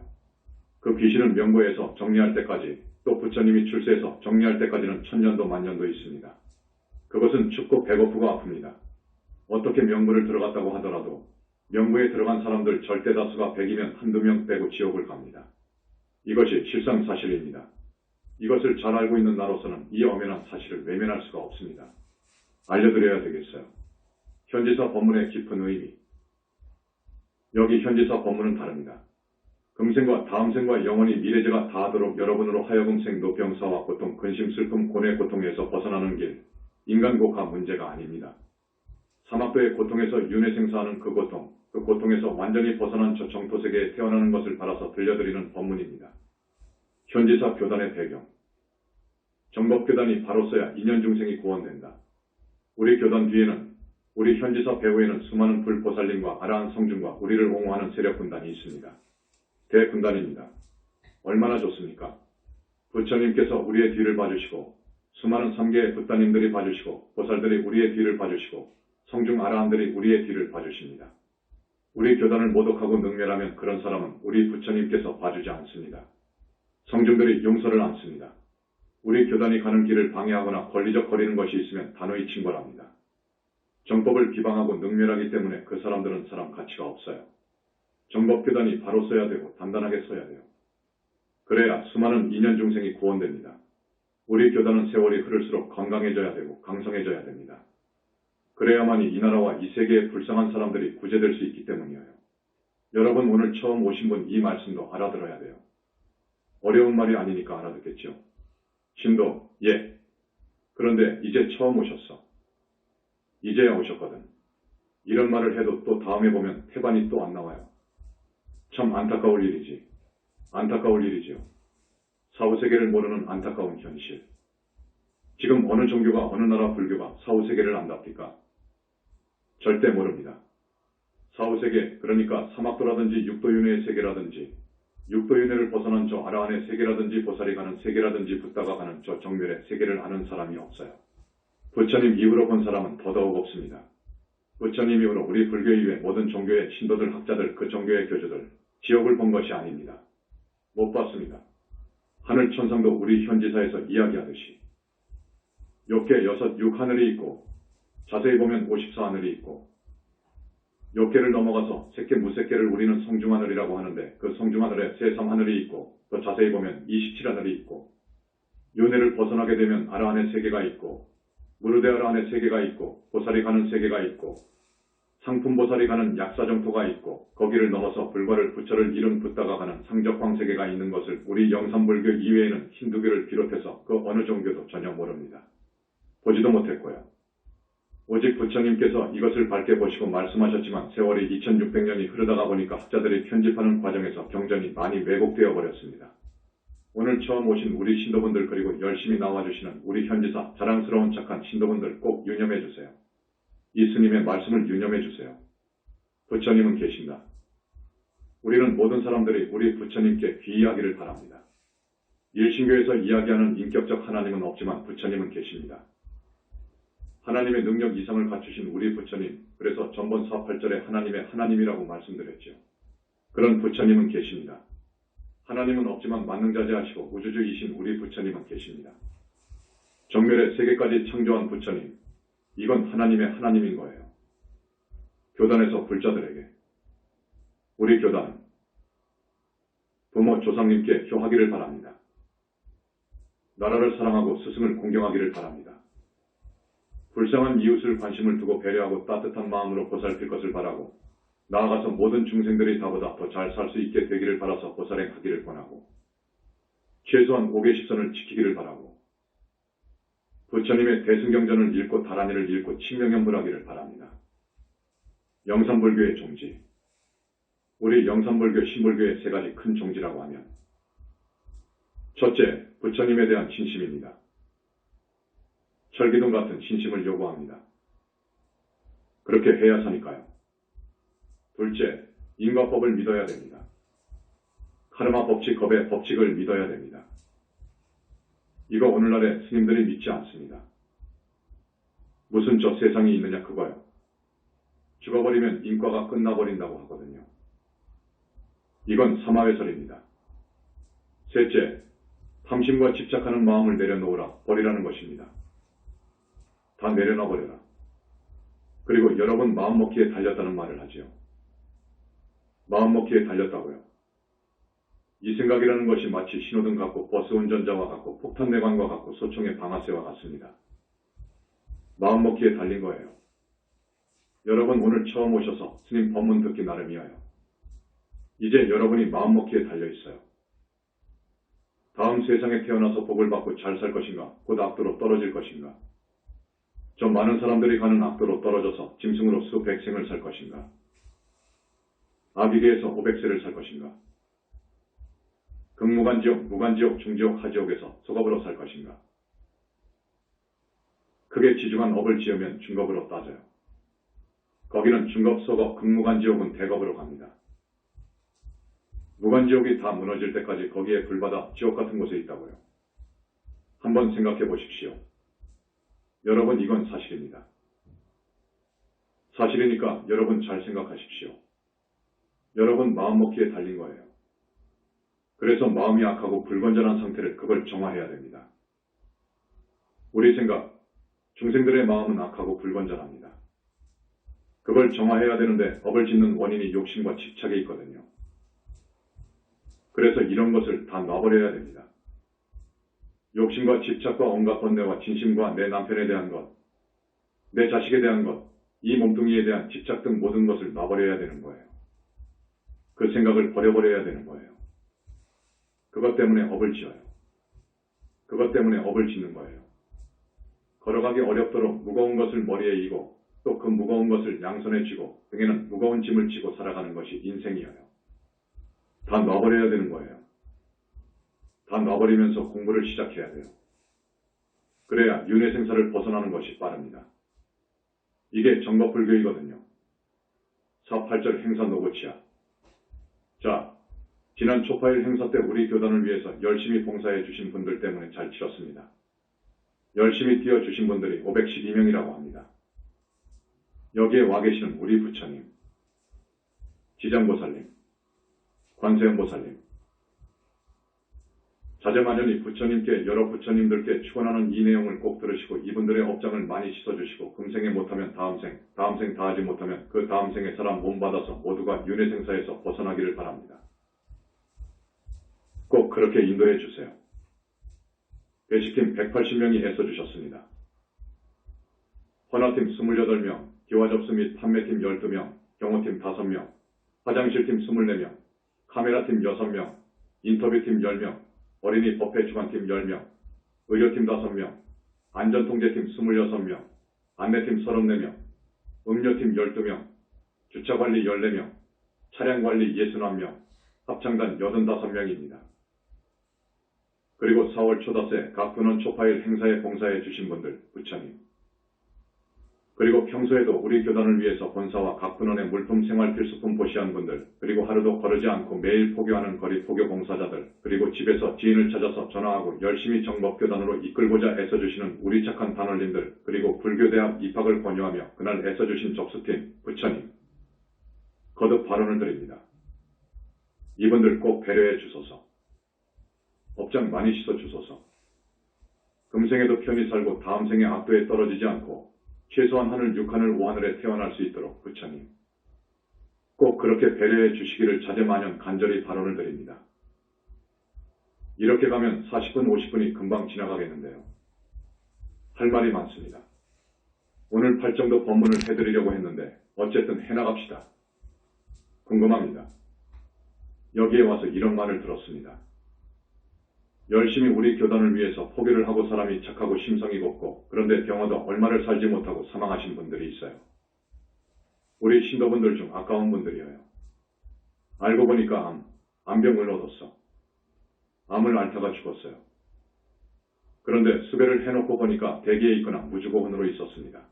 그 귀신은 명고에서 정리할 때까지 또 부처님이 출세해서 정리할 때까지는 천년도 만년도 있습니다. 그것은 춥고 배고프고 아픕니다. 어떻게 명부를 들어갔다고 하더라도 명부에 들어간 사람들 절대 다수가 100이면 한두 명 빼고 지옥을 갑니다. 이것이 실상사실입니다. 이것을 잘 알고 있는 나로서는 이 엄연한 사실을 외면할 수가 없습니다. 알려드려야 되겠어요. 현지사 법문의 깊은 의미. 여기 현지사 법문은 다릅니다. 금생과 다음생과 영원히 미래제가 다하도록 여러분으로 하여금 생도 병사와 고통, 근심, 슬픔, 고뇌, 고통에서 벗어나는 길. 인간 고가 문제가 아닙니다. 사막도의 고통에서 윤회생사하는 그 고통에서 완전히 벗어난 저 정토세계에 태어나는 것을 바라서 들려드리는 법문입니다. 현지사 교단의 배경. 정법교단이 바로서야 인연중생이 구원된다. 우리 교단 뒤에는 우리 현지사 배후에는 수많은 불보살님과 아라한 성중과 우리를 옹호하는 세력군단이 있습니다. 대군단입니다. 얼마나 좋습니까? 부처님께서 우리의 뒤를 봐주시고 수많은 삼계의 붓다님들이 봐주시고 보살들이 우리의 뒤를 봐주시고 성중 아라한들이 우리의 뒤를 봐주십니다. 우리 교단을 모독하고 능멸하면 그런 사람은 우리 부처님께서 봐주지 않습니다. 성중들이 용서를 않습니다. 우리 교단이 가는 길을 방해하거나 권리적거리는 것이 있으면 단호히 징벌합니다. 정법을 비방하고 능멸하기 때문에 그 사람들은 사람 가치가 없어요. 정법교단이 바로 써야 되고 단단하게 써야 돼요. 그래야 수많은 인연중생이 구원됩니다. 우리 교단은 세월이 흐를수록 건강해져야 되고 강성해져야 됩니다. 그래야만이 이 나라와 이 세계의 불쌍한 사람들이 구제될 수 있기 때문이에요. 여러분 오늘 처음 오신 분 이 말씀도 알아들어야 돼요. 어려운 말이 아니니까 알아듣겠죠. 신도, 예. 그런데 이제 처음 오셨어. 이제야 오셨거든. 이런 말을 해도 또 다음에 보면 태반이 또 안 나와요. 참 안타까울 일이지. 안타까울 일이지요. 사후세계를 모르는 안타까운 현실. 지금 어느 종교가 어느 나라 불교가 사후세계를 안답니까? 절대 모릅니다. 사후세계, 그러니까 사막도라든지 육도윤회의 세계라든지 육도윤회를 벗어난 저 아라한의 세계라든지 보살이 가는 세계라든지 붓다가 가는 저 정멸의 세계를 아는 사람이 없어요. 부처님 이후로 본 사람은 더더욱 없습니다. 부처님 이후로 우리 불교 이외 모든 종교의 신도들, 학자들, 그 종교의 교주들 지옥을 본 것이 아닙니다. 못 봤습니다. 하늘 천상도 우리 현지사에서 이야기하듯이 욕계 6 하늘이 있고 자세히 보면 54하늘이 있고 욕계를 넘어가서 색계 무색계를 우리는 성중하늘이라고 하는데 그 성중하늘에 세삼하늘이 있고 또 자세히 보면 27하늘이 있고 윤회를 벗어나게 되면 아라한의 세계가 있고 무르대 아라한의 세계가 있고 보살이 가는 세계가 있고 상품보살이 가는 약사정토가 있고 거기를 넘어서 불과를 부처를 이룬 붓다가 가는 상적광 세계가 있는 것을 우리 영산불교 이외에는 힌두교를 비롯해서 그 어느 종교도 전혀 모릅니다. 보지도 못했고요. 오직 부처님께서 이것을 밝게 보시고 말씀하셨지만 세월이 2600년이 흐르다가 보니까 학자들이 편집하는 과정에서 경전이 많이 왜곡되어 버렸습니다. 오늘 처음 오신 우리 신도분들 그리고 열심히 나와주시는 우리 현지사 자랑스러운 착한 신도분들 꼭 유념해 주세요. 이 스님의 말씀을 유념해 주세요. 부처님은 계신다. 우리는 모든 사람들이 우리 부처님께 귀의하기를 바랍니다. 일신교에서 이야기하는 인격적 하나님은 없지만 부처님은 계십니다. 하나님의 능력 이상을 갖추신 우리 부처님, 그래서 전번 48절에 하나님의 하나님이라고 말씀드렸죠. 그런 부처님은 계십니다. 하나님은 없지만 만능자재하시고 우주주이신 우리 부처님은 계십니다. 정멸의 세계까지 창조한 부처님, 이건 하나님의 하나님인 거예요. 교단에서 불자들에게 우리 교단은 부모 조상님께 효하기를 바랍니다. 나라를 사랑하고 스승을 공경하기를 바랍니다. 불쌍한 이웃을 관심을 두고 배려하고 따뜻한 마음으로 보살필 것을 바라고 나아가서 모든 중생들이 다보다 더 잘 살 수 있게 되기를 바라서 보살행하기를 권하고 최소한 5계십선을 지키기를 바라고 부처님의 대승경전을 읽고 다란이를 읽고 칭명연불하기를 바랍니다. 영산불교의 종지, 우리 영산불교 신불교의 3가지 큰 종지라고 하면 첫째, 부처님에 대한 신심입니다. 철기둥 같은 신심을 요구합니다. 그렇게 해야 사니까요. 둘째, 인과법을 믿어야 됩니다. 카르마 법칙, 겁의 법칙을 믿어야 됩니다. 이거 오늘날의 스님들이 믿지 않습니다. 무슨 저 세상이 있느냐 그거요. 죽어버리면 인과가 끝나버린다고 하거든요. 이건 사마외설입니다. 셋째, 탐심과 집착하는 마음을 내려놓으라, 버리라는 것입니다. 다 내려놔 버려라. 그리고 여러 번 마음먹기에 달렸다는 말을 하지요. 마음먹기에 달렸다고요. 이 생각이라는 것이 마치 신호등 같고 버스 운전자와 같고 폭탄 내관과 같고 소총의 방아쇠와 같습니다. 마음먹기에 달린 거예요. 여러분 오늘 처음 오셔서 스님 법문 듣기 나름이에요. 이제 여러분이 마음먹기에 달려있어요. 다음 세상에 태어나서 복을 받고 잘 살 것인가, 곧 악도로 떨어질 것인가, 저 많은 사람들이 가는 악도로 떨어져서 짐승으로 수백 생을 살 것인가, 아비계에서 500세를 살 것인가, 극무간지옥, 무간지옥, 중지옥, 하지옥에서 속업으로 살 것인가. 크게 지중한 업을 지으면 중겁으로 따져요. 거기는 중겁, 속업, 극무간지옥은 대겁으로 갑니다. 무간지옥이 다 무너질 때까지 거기에 불바다, 지옥 같은 곳에 있다고요. 한번 생각해 보십시오. 여러분 이건 사실입니다. 사실이니까 여러분 잘 생각하십시오. 여러분 마음먹기에 달린 거예요. 그래서 마음이 악하고 불건전한 상태를 그걸 정화해야 됩니다. 우리 생각, 중생들의 마음은 악하고 불건전합니다. 그걸 정화해야 되는데 업을 짓는 원인이 욕심과 집착에 있거든요. 그래서 이런 것을 다 놔버려야 됩니다. 욕심과 집착과 온갖 번뇌와 진심과 내 남편에 대한 것, 내 자식에 대한 것, 이 몸뚱이에 대한 집착 등 모든 것을 놔버려야 되는 거예요. 그 생각을 버려버려야 되는 거예요. 그것 때문에 업을 지어요. 그것 때문에 업을 짓는 거예요. 걸어가기 어렵도록 무거운 것을 머리에 이고 또 그 무거운 것을 양손에 쥐고 등에는 무거운 짐을 지고 살아가는 것이 인생이에요. 다 놔버려야 되는 거예요. 다 놔버리면서 공부를 시작해야 돼요. 그래야 윤회생사를 벗어나는 것이 빠릅니다. 이게 정법불교이거든요. 4.8절 행사 노고치야. 자, 지난 초파일 행사 때 우리 교단을 위해서 열심히 봉사해 주신 분들 때문에 잘 치렀습니다. 열심히 뛰어주신 분들이 512명이라고 합니다. 여기에 와 계시는 우리 부처님, 지장보살님, 관세음보살님, 자제만연히 부처님께 여러 부처님들께 축원하는 이 내용을 꼭 들으시고 이분들의 업장을 많이 씻어주시고 금생에 못하면 다음 생 다 하지 못하면 그 다음 생에 사람 몸 받아서 모두가 윤회생사에서 벗어나기를 바랍니다. 꼭 그렇게 인도해 주세요. 배식팀 180명이 애써주셨습니다. 헌화팀 28명, 기와접수 및 판매팀 12명, 경호팀 5명, 화장실팀 24명, 카메라팀 6명, 인터뷰팀 10명, 어린이 법회 주관팀 10명, 의료팀 5명, 안전통제팀 26명, 안내팀 34명, 음료팀 12명, 주차관리 14명, 차량관리 61명, 합창단 85명입니다. 그리고 4월 초닷새 각 근원 초파일 행사에 봉사해 주신 분들, 부처님. 그리고 평소에도 우리 교단을 위해서 본사와 각 근원의 물품 생활 필수품 보시한 분들, 그리고 하루도 거르지 않고 매일 포교하는 거리 포교 봉사자들, 그리고 집에서 지인을 찾아서 전화하고 열심히 정법교단으로 이끌고자 애써주시는 우리 착한 단원님들, 그리고 불교대학 입학을 권유하며 그날 애써주신 접수팀, 부처님. 거듭 발언을 드립니다. 이분들 꼭 배려해 주소서. 업장 많이 씻어 주소서. 금생에도 편히 살고 다음 생에 악도에 떨어지지 않고 최소한 하늘 6하늘 5하늘에 태어날 수 있도록 부처님. 꼭 그렇게 배려해 주시기를 자제만연 간절히 발언을 드립니다. 이렇게 가면 40분 50분이 금방 지나가겠는데요. 할 말이 많습니다. 오늘 8정도 법문을 해드리려고 했는데 어쨌든 해나갑시다. 궁금합니다. 여기에 와서 이런 말을 들었습니다. 열심히 우리 교단을 위해서 포기를 하고 사람이 착하고 심성이 곱고 그런데 병어도 얼마를 살지 못하고 사망하신 분들이 있어요. 우리 신도분들 중 아까운 분들이에요. 알고 보니까 암병을 얻었어. 암을 앓다가 죽었어요. 그런데 수배를 해놓고 보니까 대기에 있거나 무주고혼으로 있었습니다.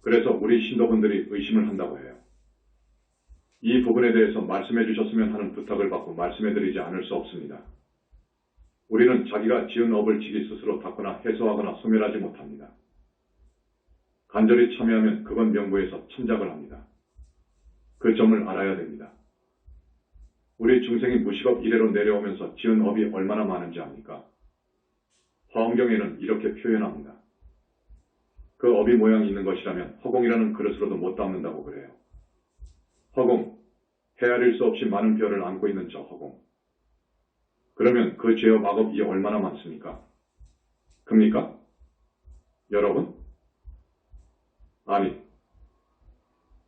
그래서 우리 신도분들이 의심을 한다고 해요. 이 부분에 대해서 말씀해 주셨으면 하는 부탁을 받고 말씀해 드리지 않을 수 없습니다. 우리는 자기가 지은 업을 지기 스스로 닦거나 해소하거나 소멸하지 못합니다. 간절히 참여하면 그건 명부에서 참작을 합니다. 그 점을 알아야 됩니다. 우리 중생이 무식업 이래로 내려오면서 지은 업이 얼마나 많은지 압니까? 화엄경에는 이렇게 표현합니다. 그 업이 모양이 있는 것이라면 허공이라는 그릇으로도 못 담는다고 그래요. 허공, 헤아릴 수 없이 많은 별을 안고 있는 저 허공. 그러면 그 죄업 악업이 얼마나 많습니까? 큽니까? 여러분? 아니,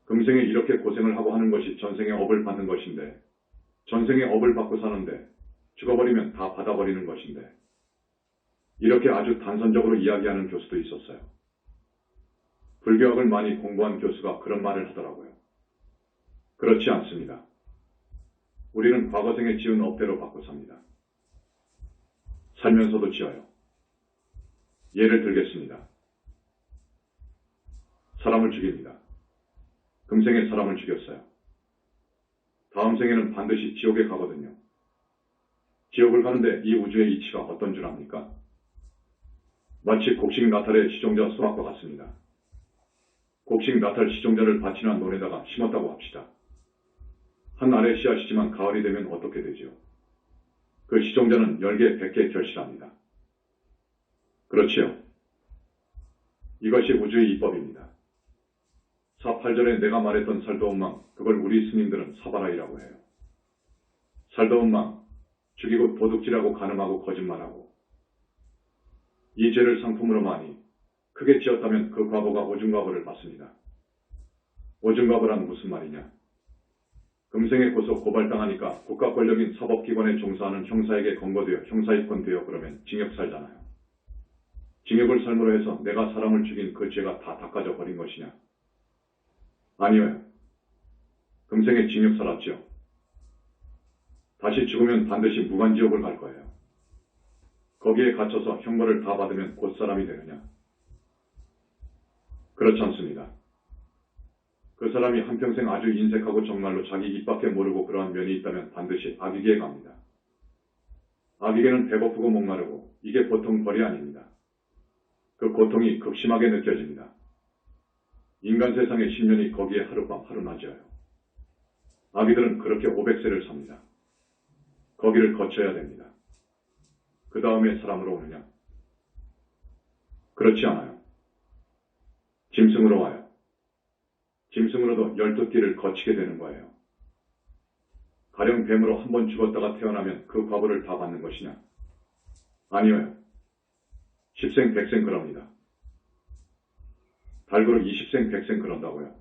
금생에 이렇게 고생을 하고 하는 것이 전생의 업을 받는 것인데 전생의 업을 받고 사는데 죽어버리면 다 받아버리는 것인데 이렇게 아주 단선적으로 이야기하는 교수도 있었어요. 불교학을 많이 공부한 교수가 그런 말을 하더라고요. 그렇지 않습니다. 우리는 과거생에 지은 업대로 받고 삽니다. 살면서도 지어요. 예를 들겠습니다. 사람을 죽입니다. 금생에 사람을 죽였어요. 다음 생에는 반드시 지옥에 가거든요. 지옥을 가는데 이 우주의 이치가 어떤 줄 압니까? 마치 곡식 나탈의 시종자 수확과 같습니다. 곡식 나탈 시종자를 밭이나 논에다가 심었다고 합시다. 한 알의 씨앗이지만 가을이 되면 어떻게 되지요? 그 시종자는 10개, 100개 결실합니다. 그렇지요? 이것이 우주의 이법입니다. 4.8절에 내가 말했던 살더운 망, 그걸 우리 스님들은 사바라이라고 해요. 살더운 망, 죽이고 도둑질하고 간음하고 거짓말하고 이 죄를 상품으로 많이 크게 지었다면 그 과보가 오중과보를 받습니다. 오중과보란 무슨 말이냐? 금생에 고소 고발당하니까 국가 권력인 사법기관에 종사하는 형사에게 검거되어 형사입건되어 그러면 징역 살잖아요. 징역을 삶으로 해서 내가 사람을 죽인 그 죄가 다 닦아져 버린 것이냐? 아니요. 금생에 징역 살았지요. 다시 죽으면 반드시 무간지옥을 갈 거예요. 거기에 갇혀서 형벌을 다 받으면 곧 사람이 되느냐? 그렇지 않습니다. 그 사람이 한평생 아주 인색하고 정말로 자기 입밖에 모르고 그러한 면이 있다면 반드시 악이기에 갑니다. 악이게는 배고프고 목마르고 이게 보통 벌이 아닙니다. 그 고통이 극심하게 느껴집니다. 인간 세상의 신년이 거기에 하룻밤 하루낮이어요. 아기들은 그렇게 500세를 삽니다. 거기를 거쳐야 됩니다. 그 다음에 사람으로 오느냐? 그렇지 않아요. 짐승으로 와요. 짐승으로도 12끼를 거치게 되는 거예요. 가령 뱀으로 한 번 죽었다가 태어나면 그 과보를 다 받는 것이냐? 아니요. 10생 100생 그럽니다. 달고로 20생 100생 그런다고요.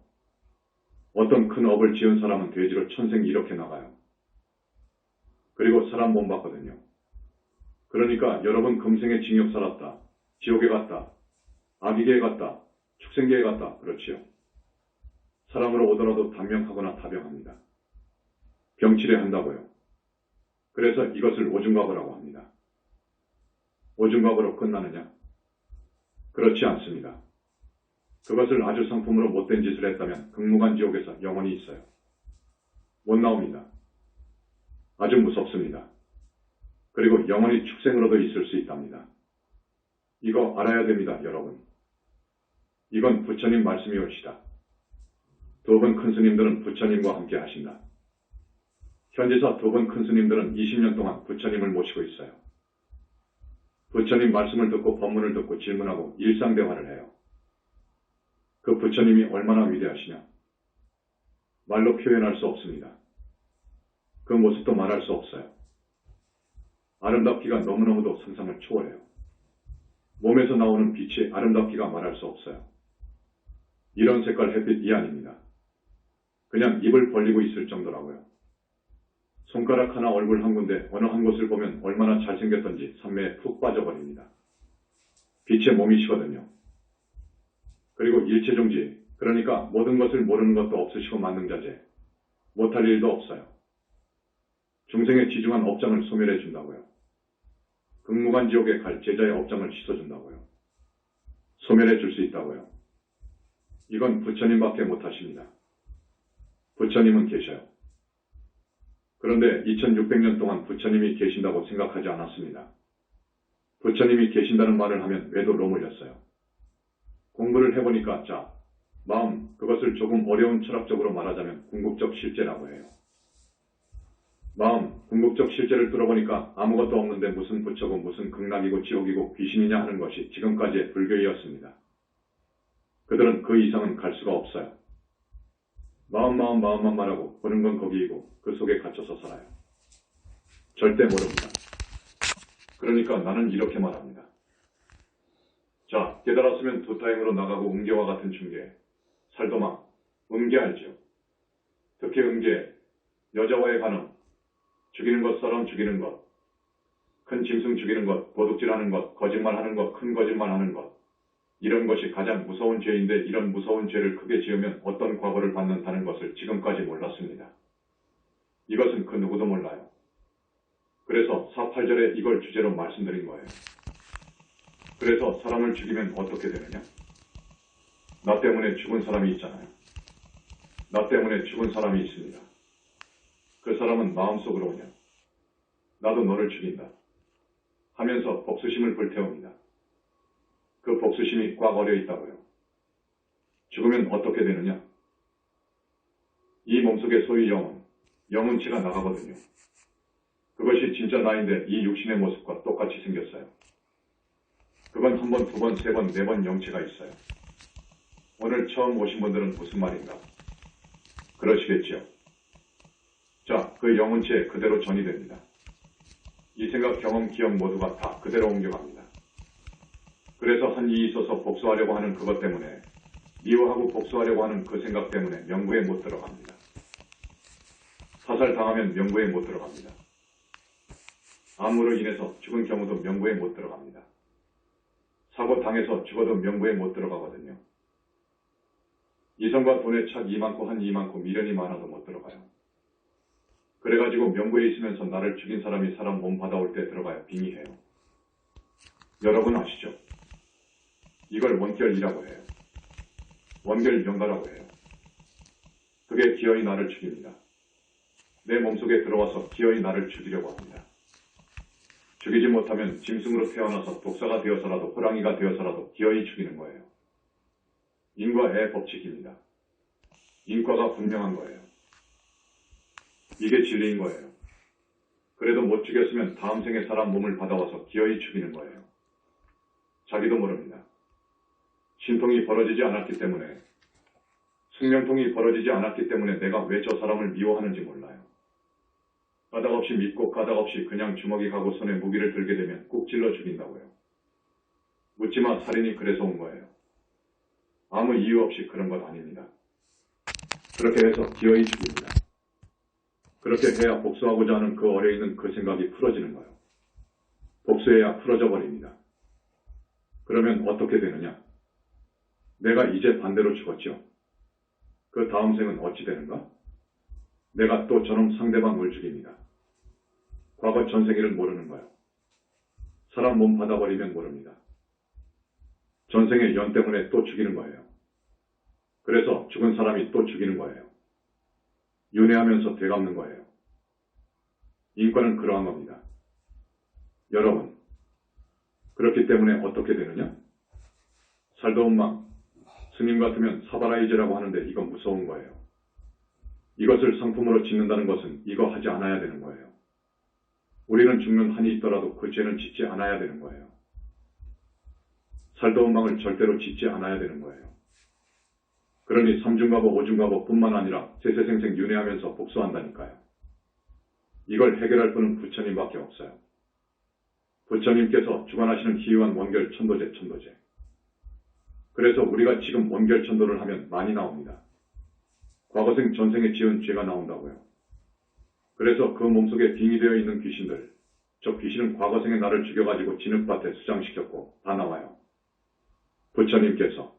어떤 큰 업을 지은 사람은 돼지로 1000생 이렇게 나가요. 그리고 사람 못 받거든요. 그러니까 여러분 금생에 징역 살았다, 지옥에 갔다, 악이계에 갔다, 축생계에 갔다, 그렇지요. 사람으로 오더라도 단명하거나 타병합니다. 병치레 한다고요. 그래서 이것을 오중과거라고 합니다. 오중과거로 끝나느냐? 그렇지 않습니다. 그것을 아주 상품으로 못된 짓을 했다면 극무간지옥에서 영원히 있어요. 못 나옵니다. 아주 무섭습니다. 그리고 영원히 축생으로도 있을 수 있답니다. 이거 알아야 됩니다, 여러분. 이건 부처님 말씀이 옳시다. 두 분 큰 스님들은 부처님과 함께 하신다. 현지사 두 분 큰 스님들은 20년 동안 부처님을 모시고 있어요. 부처님 말씀을 듣고 법문을 듣고 질문하고 일상대화를 해요. 그 부처님이 얼마나 위대하시냐? 말로 표현할 수 없습니다. 그 모습도 말할 수 없어요. 아름답기가 너무너무도 상상을 초월해요. 몸에서 나오는 빛이 아름답기가 말할 수 없어요. 이런 색깔 햇빛이 아닙니다. 그냥 입을 벌리고 있을 정도라고요. 손가락 하나 얼굴 한 군데 어느 한 곳을 보면 얼마나 잘생겼던지 산매에 푹 빠져버립니다. 빛의 몸이시거든요. 그리고 일체종지, 그러니까 모든 것을 모르는 것도 없으시고 만능자재, 못할 일도 없어요. 중생의 지중한 업장을 소멸해 준다고요. 극무간지옥에 갈 제자의 업장을 씻어준다고요. 소멸해 줄 수 있다고요. 이건 부처님밖에 못하십니다. 부처님은 계셔요. 그런데 2600년 동안 부처님이 계신다고 생각하지 않았습니다. 부처님이 계신다는 말을 하면 외도로 몰렸어요. 공부를 해보니까 마음, 그것을 조금 어려운 철학적으로 말하자면 궁극적 실제라고 해요. 마음, 궁극적 실제를 뚫어보니까 아무것도 없는데 무슨 부처고 무슨 극락이고 지옥이고 귀신이냐 하는 것이 지금까지의 불교이었습니다. 그들은 그 이상은 갈 수가 없어요. 마음만 말하고 보는 건 거기이고 그 속에 갇혀서 살아요. 절대 모릅니다. 그러니까 나는 이렇게 말합니다. 자, 깨달았으면 두타행으로 나가고 음계와 같은 중계, 살도마, 음계 알지요? 특히 음계, 여자와의 간음, 죽이는 것, 사람 죽이는 것, 큰 짐승 죽이는 것, 도둑질하는 것, 거짓말하는 것, 큰 거짓말하는 것, 이런 것이 가장 무서운 죄인데 이런 무서운 죄를 크게 지으면 어떤 과거를 받는다는 것을 지금까지 몰랐습니다. 이것은 그 누구도 몰라요. 그래서 4.8절에 이걸 주제로 말씀드린 거예요. 그래서 사람을 죽이면 어떻게 되느냐? 나 때문에 죽은 사람이 있잖아요. 나 때문에 죽은 사람이 있습니다. 그 사람은 마음속으로 오냐? 나도 너를 죽인다. 하면서 복수심을 불태웁니다. 그 복수심이 꽉 얼려 있다고요. 죽으면 어떻게 되느냐? 이 몸속의 소위 영혼치가 나가거든요. 그것이 진짜 나인데 이 육신의 모습과 똑같이 생겼어요. 그건 한 번, 두 번, 세 번, 네 번 영치가 있어요. 오늘 처음 오신 분들은 무슨 말인가? 그러시겠지요. 자, 그 영혼체에 그대로 전이 됩니다. 이 생각, 경험, 기억 모두가 다 그대로 옮겨갑니다. 그래서 한 일이 있어서 복수하려고 하는 그것 때문에, 미워하고 복수하려고 하는 그 생각 때문에 명부에 못 들어갑니다. 사살당하면 명부에 못 들어갑니다. 암으로 인해서 죽은 경우도 명부에 못 들어갑니다. 사고 당해서 죽어도 명부에 못 들어가거든요. 이성과 돈에 착이 많고 한이 많고 미련이 많아도 못 들어가요. 그래가지고 명부에 있으면서 나를 죽인 사람이 사람 몸 받아올 때 들어가야 빙의해요. 여러분 아시죠? 이걸 원결이라고 해요. 원결연가라고 해요. 그게 기어이 나를 죽입니다. 내 몸속에 들어와서 기어이 나를 죽이려고 합니다. 죽이지 못하면 짐승으로 태어나서 독사가 되어서라도 호랑이가 되어서라도 기어이 죽이는 거예요. 인과의 법칙입니다. 인과가 분명한 거예요. 이게 진리인 거예요. 그래도 못 죽였으면 다음 생에 사람 몸을 받아와서 기어이 죽이는 거예요. 자기도 모릅니다. 신통이 벌어지지 않았기 때문에, 숙명통이 벌어지지 않았기 때문에 내가 왜 저 사람을 미워하는지 몰라요. 까닭없이 믿고 까닭없이 그냥 주먹이 가고 손에 무기를 들게 되면 꾹 찔러 죽인다고요. 묻지마 살인이 그래서 온 거예요. 아무 이유 없이 그런 것 아닙니다. 그렇게 해서 기어이 죽입니다. 그렇게 해야 복수하고자 하는 그 어려 있는 그 생각이 풀어지는 거예요. 복수해야 풀어져 버립니다. 그러면 어떻게 되느냐? 내가 이제 반대로 죽었죠. 그 다음 생은 어찌 되는가? 내가 또 저놈 상대방을 죽입니다. 과거 전생일을 모르는 거예요. 사람 몸 받아버리면 모릅니다. 전생의 연 때문에 또 죽이는 거예요. 그래서 죽은 사람이 또 죽이는 거예요. 윤회하면서 되갚는 거예요. 인과는 그러한 겁니다. 여러분, 그렇기 때문에 어떻게 되느냐? 살도운망, 스님 같으면 사바라이제라고 하는데 이건 무서운 거예요. 이것을 상품으로 짓는다는 것은 이거 하지 않아야 되는 거예요. 우리는 죽는 한이 있더라도 그 죄는 짓지 않아야 되는 거예요. 살도운망을 절대로 짓지 않아야 되는 거예요. 그러니 삼중가보, 오중가보 뿐만 아니라 세세생생 윤회하면서 복수한다니까요. 이걸 해결할 분은 부처님밖에 없어요. 부처님께서 주관하시는 희유한 원결 천도제. 그래서 우리가 지금 원결 천도를 하면 많이 나옵니다. 과거생 전생에 지은 죄가 나온다고요. 그래서 그 몸속에 빙의되어 있는 귀신들, 저 귀신은 과거생에 나를 죽여가지고 진흙밭에 수장시켰고 다 나와요. 부처님께서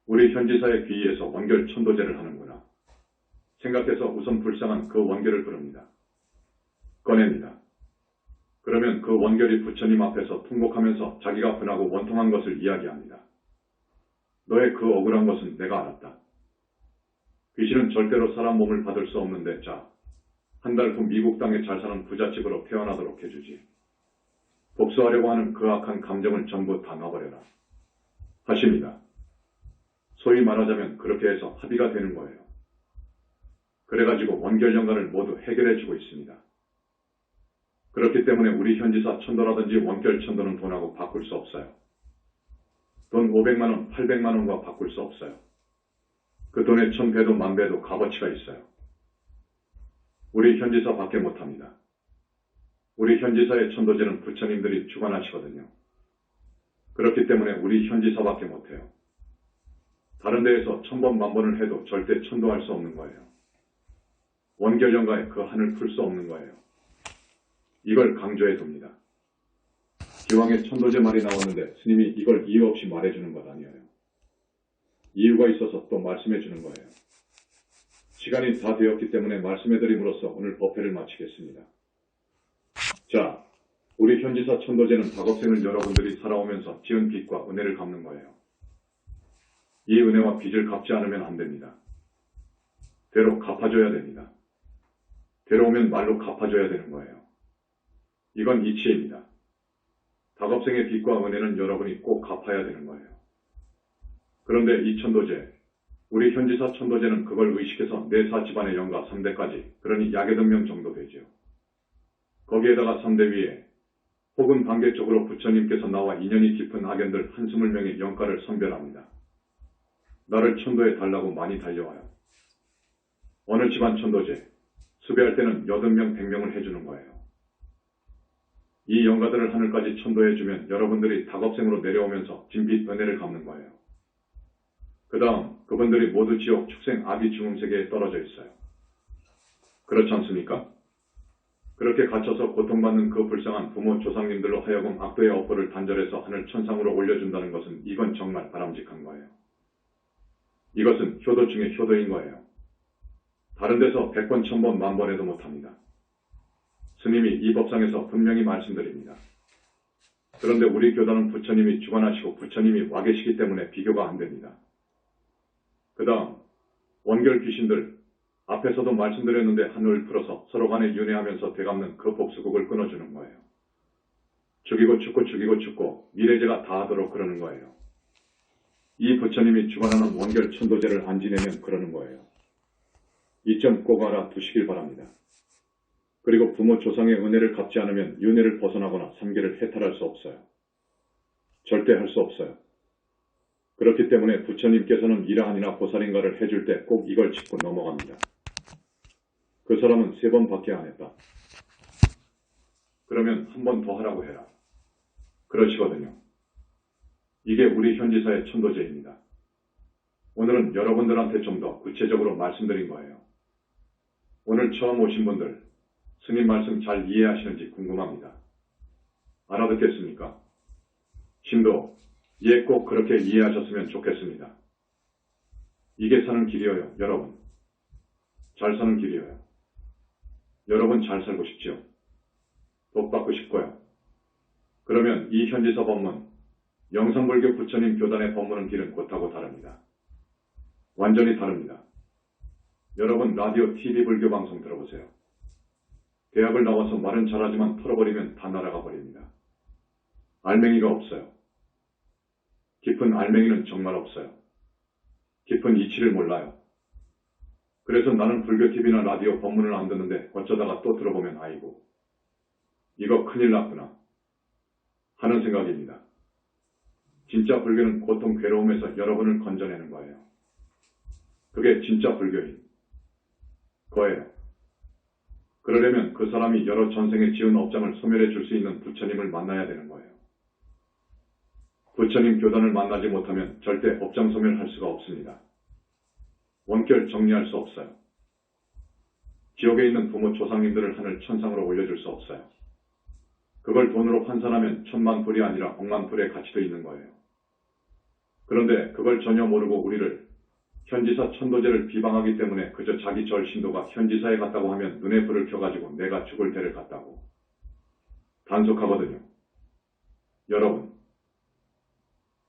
우리 현지사의 귀의에서 원결 천도제를 하는구나. 생각해서 우선 불쌍한 그 원결을 부릅니다. 꺼냅니다. 그러면 그 원결이 부처님 앞에서 통곡하면서 자기가 분하고 원통한 것을 이야기합니다. 너의 그 억울한 것은 내가 알았다. 귀신은 절대로 사람 몸을 받을 수 없는데 자, 한 달 후 미국 땅에 잘 사는 부잣집으로 태어나도록 해주지. 복수하려고 하는 그 악한 감정을 전부 다 놔버려라. 하십니다. 소위 말하자면 그렇게 해서 합의가 되는 거예요. 그래가지고 원결연가를 모두 해결해주고 있습니다. 그렇기 때문에 우리 현지사 천도라든지 원결 천도는 돈하고 바꿀 수 없어요. 돈 500만원, 800만원과 바꿀 수 없어요. 그 돈에 1000배도 10,000배도 값어치가 있어요. 우리 현지사 밖에 못합니다. 우리 현지사의 천도제는 부처님들이 주관하시거든요. 그렇기 때문에 우리 현지사밖에 못해요. 다른 데에서 1000번 만번을 해도 절대 천도할 수 없는 거예요. 원결연가에 그 한을 풀 수 없는 거예요. 이걸 강조해 둡니다. 기왕에 천도제 말이 나왔는데 스님이 이걸 이유 없이 말해주는 것 아니에요. 이유가 있어서 또 말씀해 주는 거예요. 시간이 다 되었기 때문에 말씀해드림으로써 오늘 법회를 마치겠습니다. 자, 우리 현지사 천도제는 다겁생을 여러분들이 살아오면서 지은 빚과 은혜를 갚는 거예요. 이 은혜와 빚을 갚지 않으면 안 됩니다. 되로 갚아줘야 됩니다. 되로오면 말로 갚아줘야 되는 거예요. 이건 이치입니다. 다겁생의 빚과 은혜는 여러분이 꼭 갚아야 되는 거예요. 그런데 이 천도제, 우리 현지사 천도제는 그걸 의식해서 내사 집안의 영가 3대까지, 그러니 약 8명 정도 되죠. 거기에다가 3대 위에 혹은 반대쪽으로 부처님께서 나와 인연이 깊은 악연들 한스물 명의 영가를 선별합니다. 나를 천도해 달라고 많이 달려와요. 어느 집안 천도제, 수배할 때는 80명, 100명을 해주는 거예요. 이 영가들을 하늘까지 천도해주면 여러분들이 다겁생으로 내려오면서 진빚 은혜를 갚는 거예요. 그 다음 그분들이 모두 지옥, 축생, 아비, 중음세계에 떨어져 있어요. 그렇지 않습니까? 그렇게 갇혀서 고통받는 그 불쌍한 부모 조상님들로 하여금 악도의 업보를 단절해서 하늘 천상으로 올려준다는 것은 이건 정말 바람직한 거예요. 이것은 효도 중에 효도인 거예요. 다른 데서 100번, 1000번, 10,000번 해도 못합니다. 스님이 이 법상에서 분명히 말씀드립니다. 그런데 우리 교단은 부처님이 주관하시고 부처님이 와 계시기 때문에 비교가 안 됩니다. 그 다음 원결 귀신들, 앞에서도 말씀드렸는데 한을 풀어서 서로 간에 윤회하면서 되갚는 그 복수국을 끊어주는 거예요. 죽이고 죽고 죽이고 죽고 미래제가 다 하도록 그러는 거예요. 이 부처님이 주관하는 원결 천도제를 안 지내면 그러는 거예요. 이 점 꼭 알아두시길 바랍니다. 그리고 부모 조상의 은혜를 갚지 않으면 윤회를 벗어나거나 삼계를 해탈할 수 없어요. 절대 할 수 없어요. 그렇기 때문에 부처님께서는 이라한이나 보살인가를 해줄 때 꼭 이걸 짚고 넘어갑니다. 그 사람은 3번밖에 안 했다. 그러면 한 번 더 하라고 해라. 그러시거든요. 이게 우리 현지사의 천도제입니다. 오늘은 여러분들한테 좀 더 구체적으로 말씀드린 거예요. 오늘 처음 오신 분들, 스님 말씀 잘 이해하시는지 궁금합니다. 알아듣겠습니까? 신도, 예, 꼭 그렇게 이해하셨으면 좋겠습니다. 이게 사는 길이에요, 여러분. 잘 사는 길이에요. 여러분 잘 살고 싶지요? 복 받고 싶고요. 그러면 이 현지사 법문, 영상불교 부처님 교단의 법문은 길은 곧하고 다릅니다. 완전히 다릅니다. 여러분 라디오, TV 불교 방송 들어보세요. 대학을 나와서 말은 잘하지만 털어버리면 다 날아가 버립니다. 알맹이가 없어요. 깊은 알맹이는 정말 없어요. 깊은 이치를 몰라요. 그래서 나는 불교 TV나 라디오 법문을 안 듣는데 어쩌다가 또 들어보면 아이고, 이거 큰일 났구나 하는 생각입니다. 진짜 불교는 고통 괴로움에서 여러분을 건져내는 거예요. 그게 진짜 불교인 거예요. 그러려면 그 사람이 여러 전생에 지은 업장을 소멸해 줄 수 있는 부처님을 만나야 되는 거예요. 부처님 교단을 만나지 못하면 절대 업장 소멸할 수가 없습니다. 원결 정리할 수 없어요. 지옥에 있는 부모 조상님들을 하늘 천상으로 올려줄 수 없어요. 그걸 돈으로 환산하면 1000만 불이 아니라 100만 불의 가치도 있는 거예요. 그런데 그걸 전혀 모르고 우리를 현지사 천도제를 비방하기 때문에 그저 자기 절신도가 현지사에 갔다고 하면 눈에 불을 켜가지고 내가 죽을 대를 갔다고 단속하거든요. 여러분,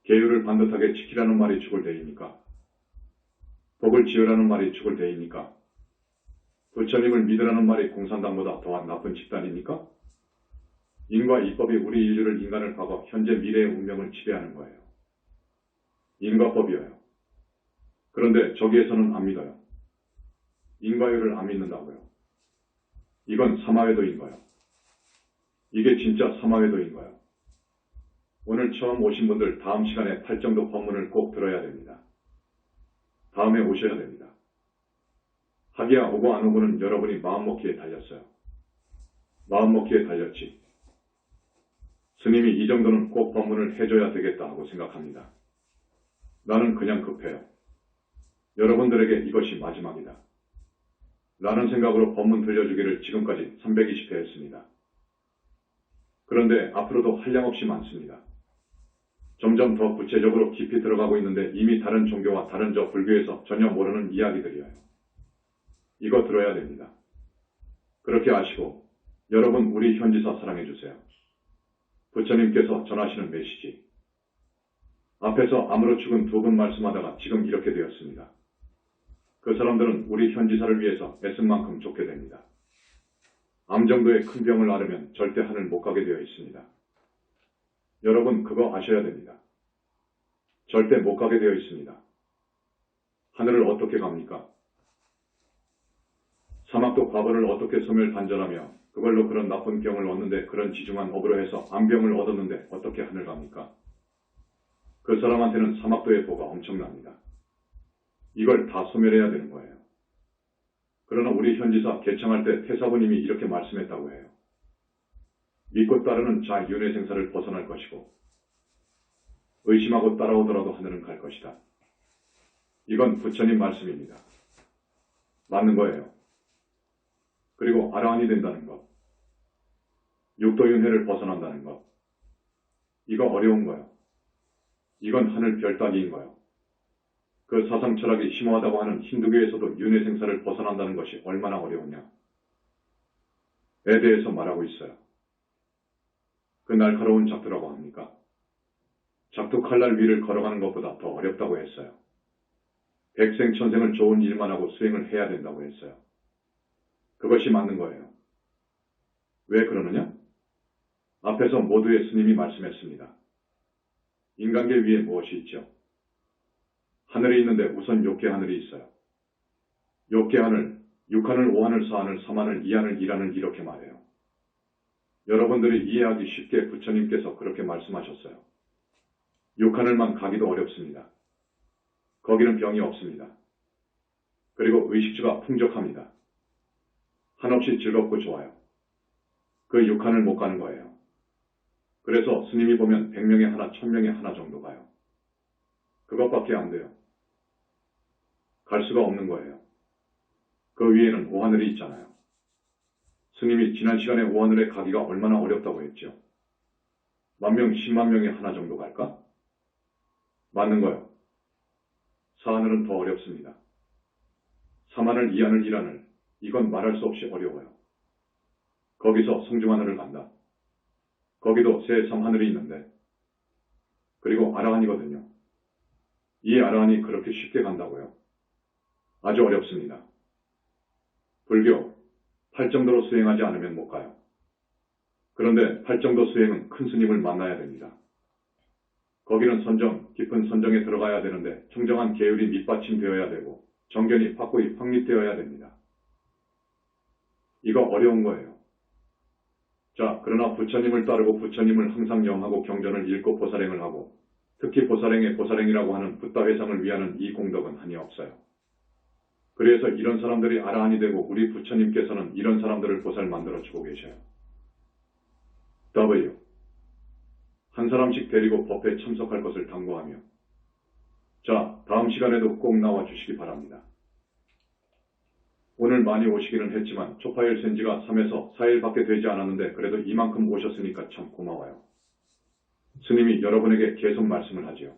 계율을 반듯하게 지키라는 말이 죽을 대입니까? 복을 지으라는 말이 죽을 대입니까? 부처님을 믿으라는 말이 공산당보다 더한 나쁜 집단입니까? 인과 이법이 우리 인류를 인간을 과거, 현재, 미래의 운명을 지배하는 거예요. 인과법이에요. 그런데 저기에서는 안 믿어요. 인과율을 안 믿는다고요. 이건 사마회도인 거예요. 이게 진짜 사마회도인 거예요. 오늘 처음 오신 분들 다음 시간에 팔정도 법문을 꼭 들어야 됩니다. 다음에 오셔야 됩니다. 하기야 오고 안 오고는 여러분이 마음먹기에 달렸어요. 마음먹기에 달렸지. 스님이 이 정도는 꼭 법문을 해줘야 되겠다 하고 생각합니다. 나는 그냥 급해요. 여러분들에게 이것이 마지막이다. 라는 생각으로 법문 들려주기를 지금까지 320회 했습니다. 그런데 앞으로도 한량없이 많습니다. 점점 더 구체적으로 깊이 들어가고 있는데 이미 다른 종교와 다른 저 불교에서 전혀 모르는 이야기들이에요. 이거 들어야 됩니다. 그렇게 아시고 여러분 우리 현지사 사랑해주세요. 부처님께서 전하시는 메시지. 앞에서 아무로 죽은 2분 말씀하다가 지금 이렇게 되었습니다. 그 사람들은 우리 현지사를 위해서 애쓴 만큼 좋게 됩니다. 암 정도의 큰 병을 앓으면 절대 하늘 못 가게 되어 있습니다. 여러분 그거 아셔야 됩니다. 절대 못 가게 되어 있습니다. 하늘을 어떻게 갑니까? 사막도 과거를 어떻게 소멸 단절하며 그걸로 그런 나쁜 병을 얻는데 그런 지중한 업으로 해서 암병을 얻었는데 어떻게 하늘 갑니까? 그 사람한테는 사막도의 보가 엄청납니다. 이걸 다 소멸해야 되는 거예요. 그러나 우리 현지사 개청할 때 태사부님이 이렇게 말씀했다고 해요. 믿고 따르는 자 윤회생사를 벗어날 것이고 의심하고 따라오더라도 하늘은 갈 것이다. 이건 부처님 말씀입니다. 맞는 거예요. 그리고 아라한이 된다는 것. 육도윤회를 벗어난다는 것. 이거 어려운 거요. 이건 하늘 별 따기인 거요. 그 사상 철학이 심오하다고 하는 힌두교에서도 윤회 생사를 벗어난다는 것이 얼마나 어려우냐. 에 대해서 말하고 있어요. 그 날카로운 작두라고 합니까? 작두 칼날 위를 걸어가는 것보다 더 어렵다고 했어요. 백생천생을 좋은 일만 하고 수행을 해야 된다고 했어요. 그것이 맞는 거예요. 왜 그러느냐? 앞에서 모두의 스님이 말씀했습니다. 인간계 위에 무엇이 있죠? 하늘이 있는데 우선 욕계 하늘이 있어요. 욕계 하늘, 6하늘, 5하늘, 4하늘, 3하늘, 2하늘, 1하늘 이렇게 말해요. 여러분들이 이해하기 쉽게 부처님께서 그렇게 말씀하셨어요. 6하늘만 가기도 어렵습니다. 거기는 병이 없습니다. 그리고 의식주가 풍족합니다. 한없이 즐겁고 좋아요. 그 6하늘 못 가는 거예요. 그래서 스님이 보면 100명에 하나, 1000명에 하나 정도 가요. 그것밖에 안 돼요. 갈 수가 없는 거예요. 그 위에는 5하늘이 있잖아요. 스님이 지난 시간에 5하늘에 가기가 얼마나 어렵다고 했죠. 10,000명, 10만 명에 하나 정도 갈까? 맞는 거요. 4하늘은 더 어렵습니다. 3하늘, 2하늘, 1하늘. 이건 말할 수 없이 어려워요. 거기서 성중하늘을 간다. 거기도 새 3하늘이 있는데. 그리고 아라한이거든요. 이 아라한이 그렇게 쉽게 간다고요. 아주 어렵습니다. 불교, 8정도로 수행하지 않으면 못 가요. 그런데 8정도 수행은 큰 스님을 만나야 됩니다. 거기는 선정, 깊은 선정에 들어가야 되는데 청정한 계율이 밑받침되어야 되고 정견이 확고히 확립되어야 됩니다. 이거 어려운 거예요. 자, 그러나 부처님을 따르고 부처님을 항상 영하고 경전을 읽고 보살행을 하고 특히 보살행의 보살행이라고 하는 붓다 회상을 위하는 이 공덕은 한이 없어요. 그래서 이런 사람들이 아라한이 되고 우리 부처님께서는 이런 사람들을 보살 만들어주고 계셔요. W. 한 사람씩 데리고 법회에 참석할 것을 당부하며 자, 다음 시간에도 꼭 나와 주시기 바랍니다. 오늘 많이 오시기는 했지만 초파일 센 지가 3에서 4일밖에 되지 않았는데 그래도 이만큼 오셨으니까 참 고마워요. 스님이 여러분에게 계속 말씀을 하지요.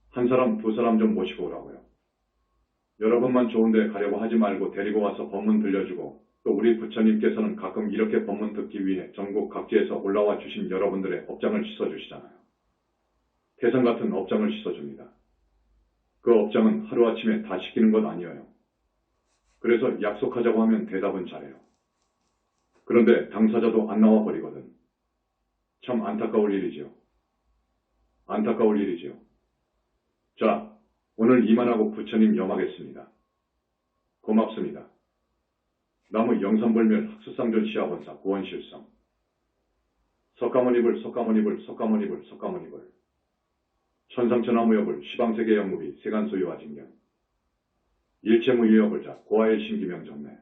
한 사람, 두 사람 좀 모시고 오라고요. 여러분만 좋은데 가려고 하지 말고 데리고 와서 법문 들려주고 또 우리 부처님께서는 가끔 이렇게 법문 듣기 위해 전국 각지에서 올라와 주신 여러분들의 업장을 씻어주시잖아요. 태산 같은 업장을 씻어줍니다. 그 업장은 하루아침에 다 씻기는 것 아니에요. 그래서 약속하자고 하면 대답은 잘해요. 그런데 당사자도 안 나와 버리거든. 참 안타까울 일이지요. 안타까울 일이지요. 자, 오늘 이만하고 부처님 염하겠습니다. 고맙습니다. 나무 영산불멸 학수상전 시아본사 구원실성 석가모니불 석가모니불 석가모니불 석가모니불 천상천하무여불 시방세계 영무비 세간소유와 징견 일체무유여불자 고아의 신기명 전매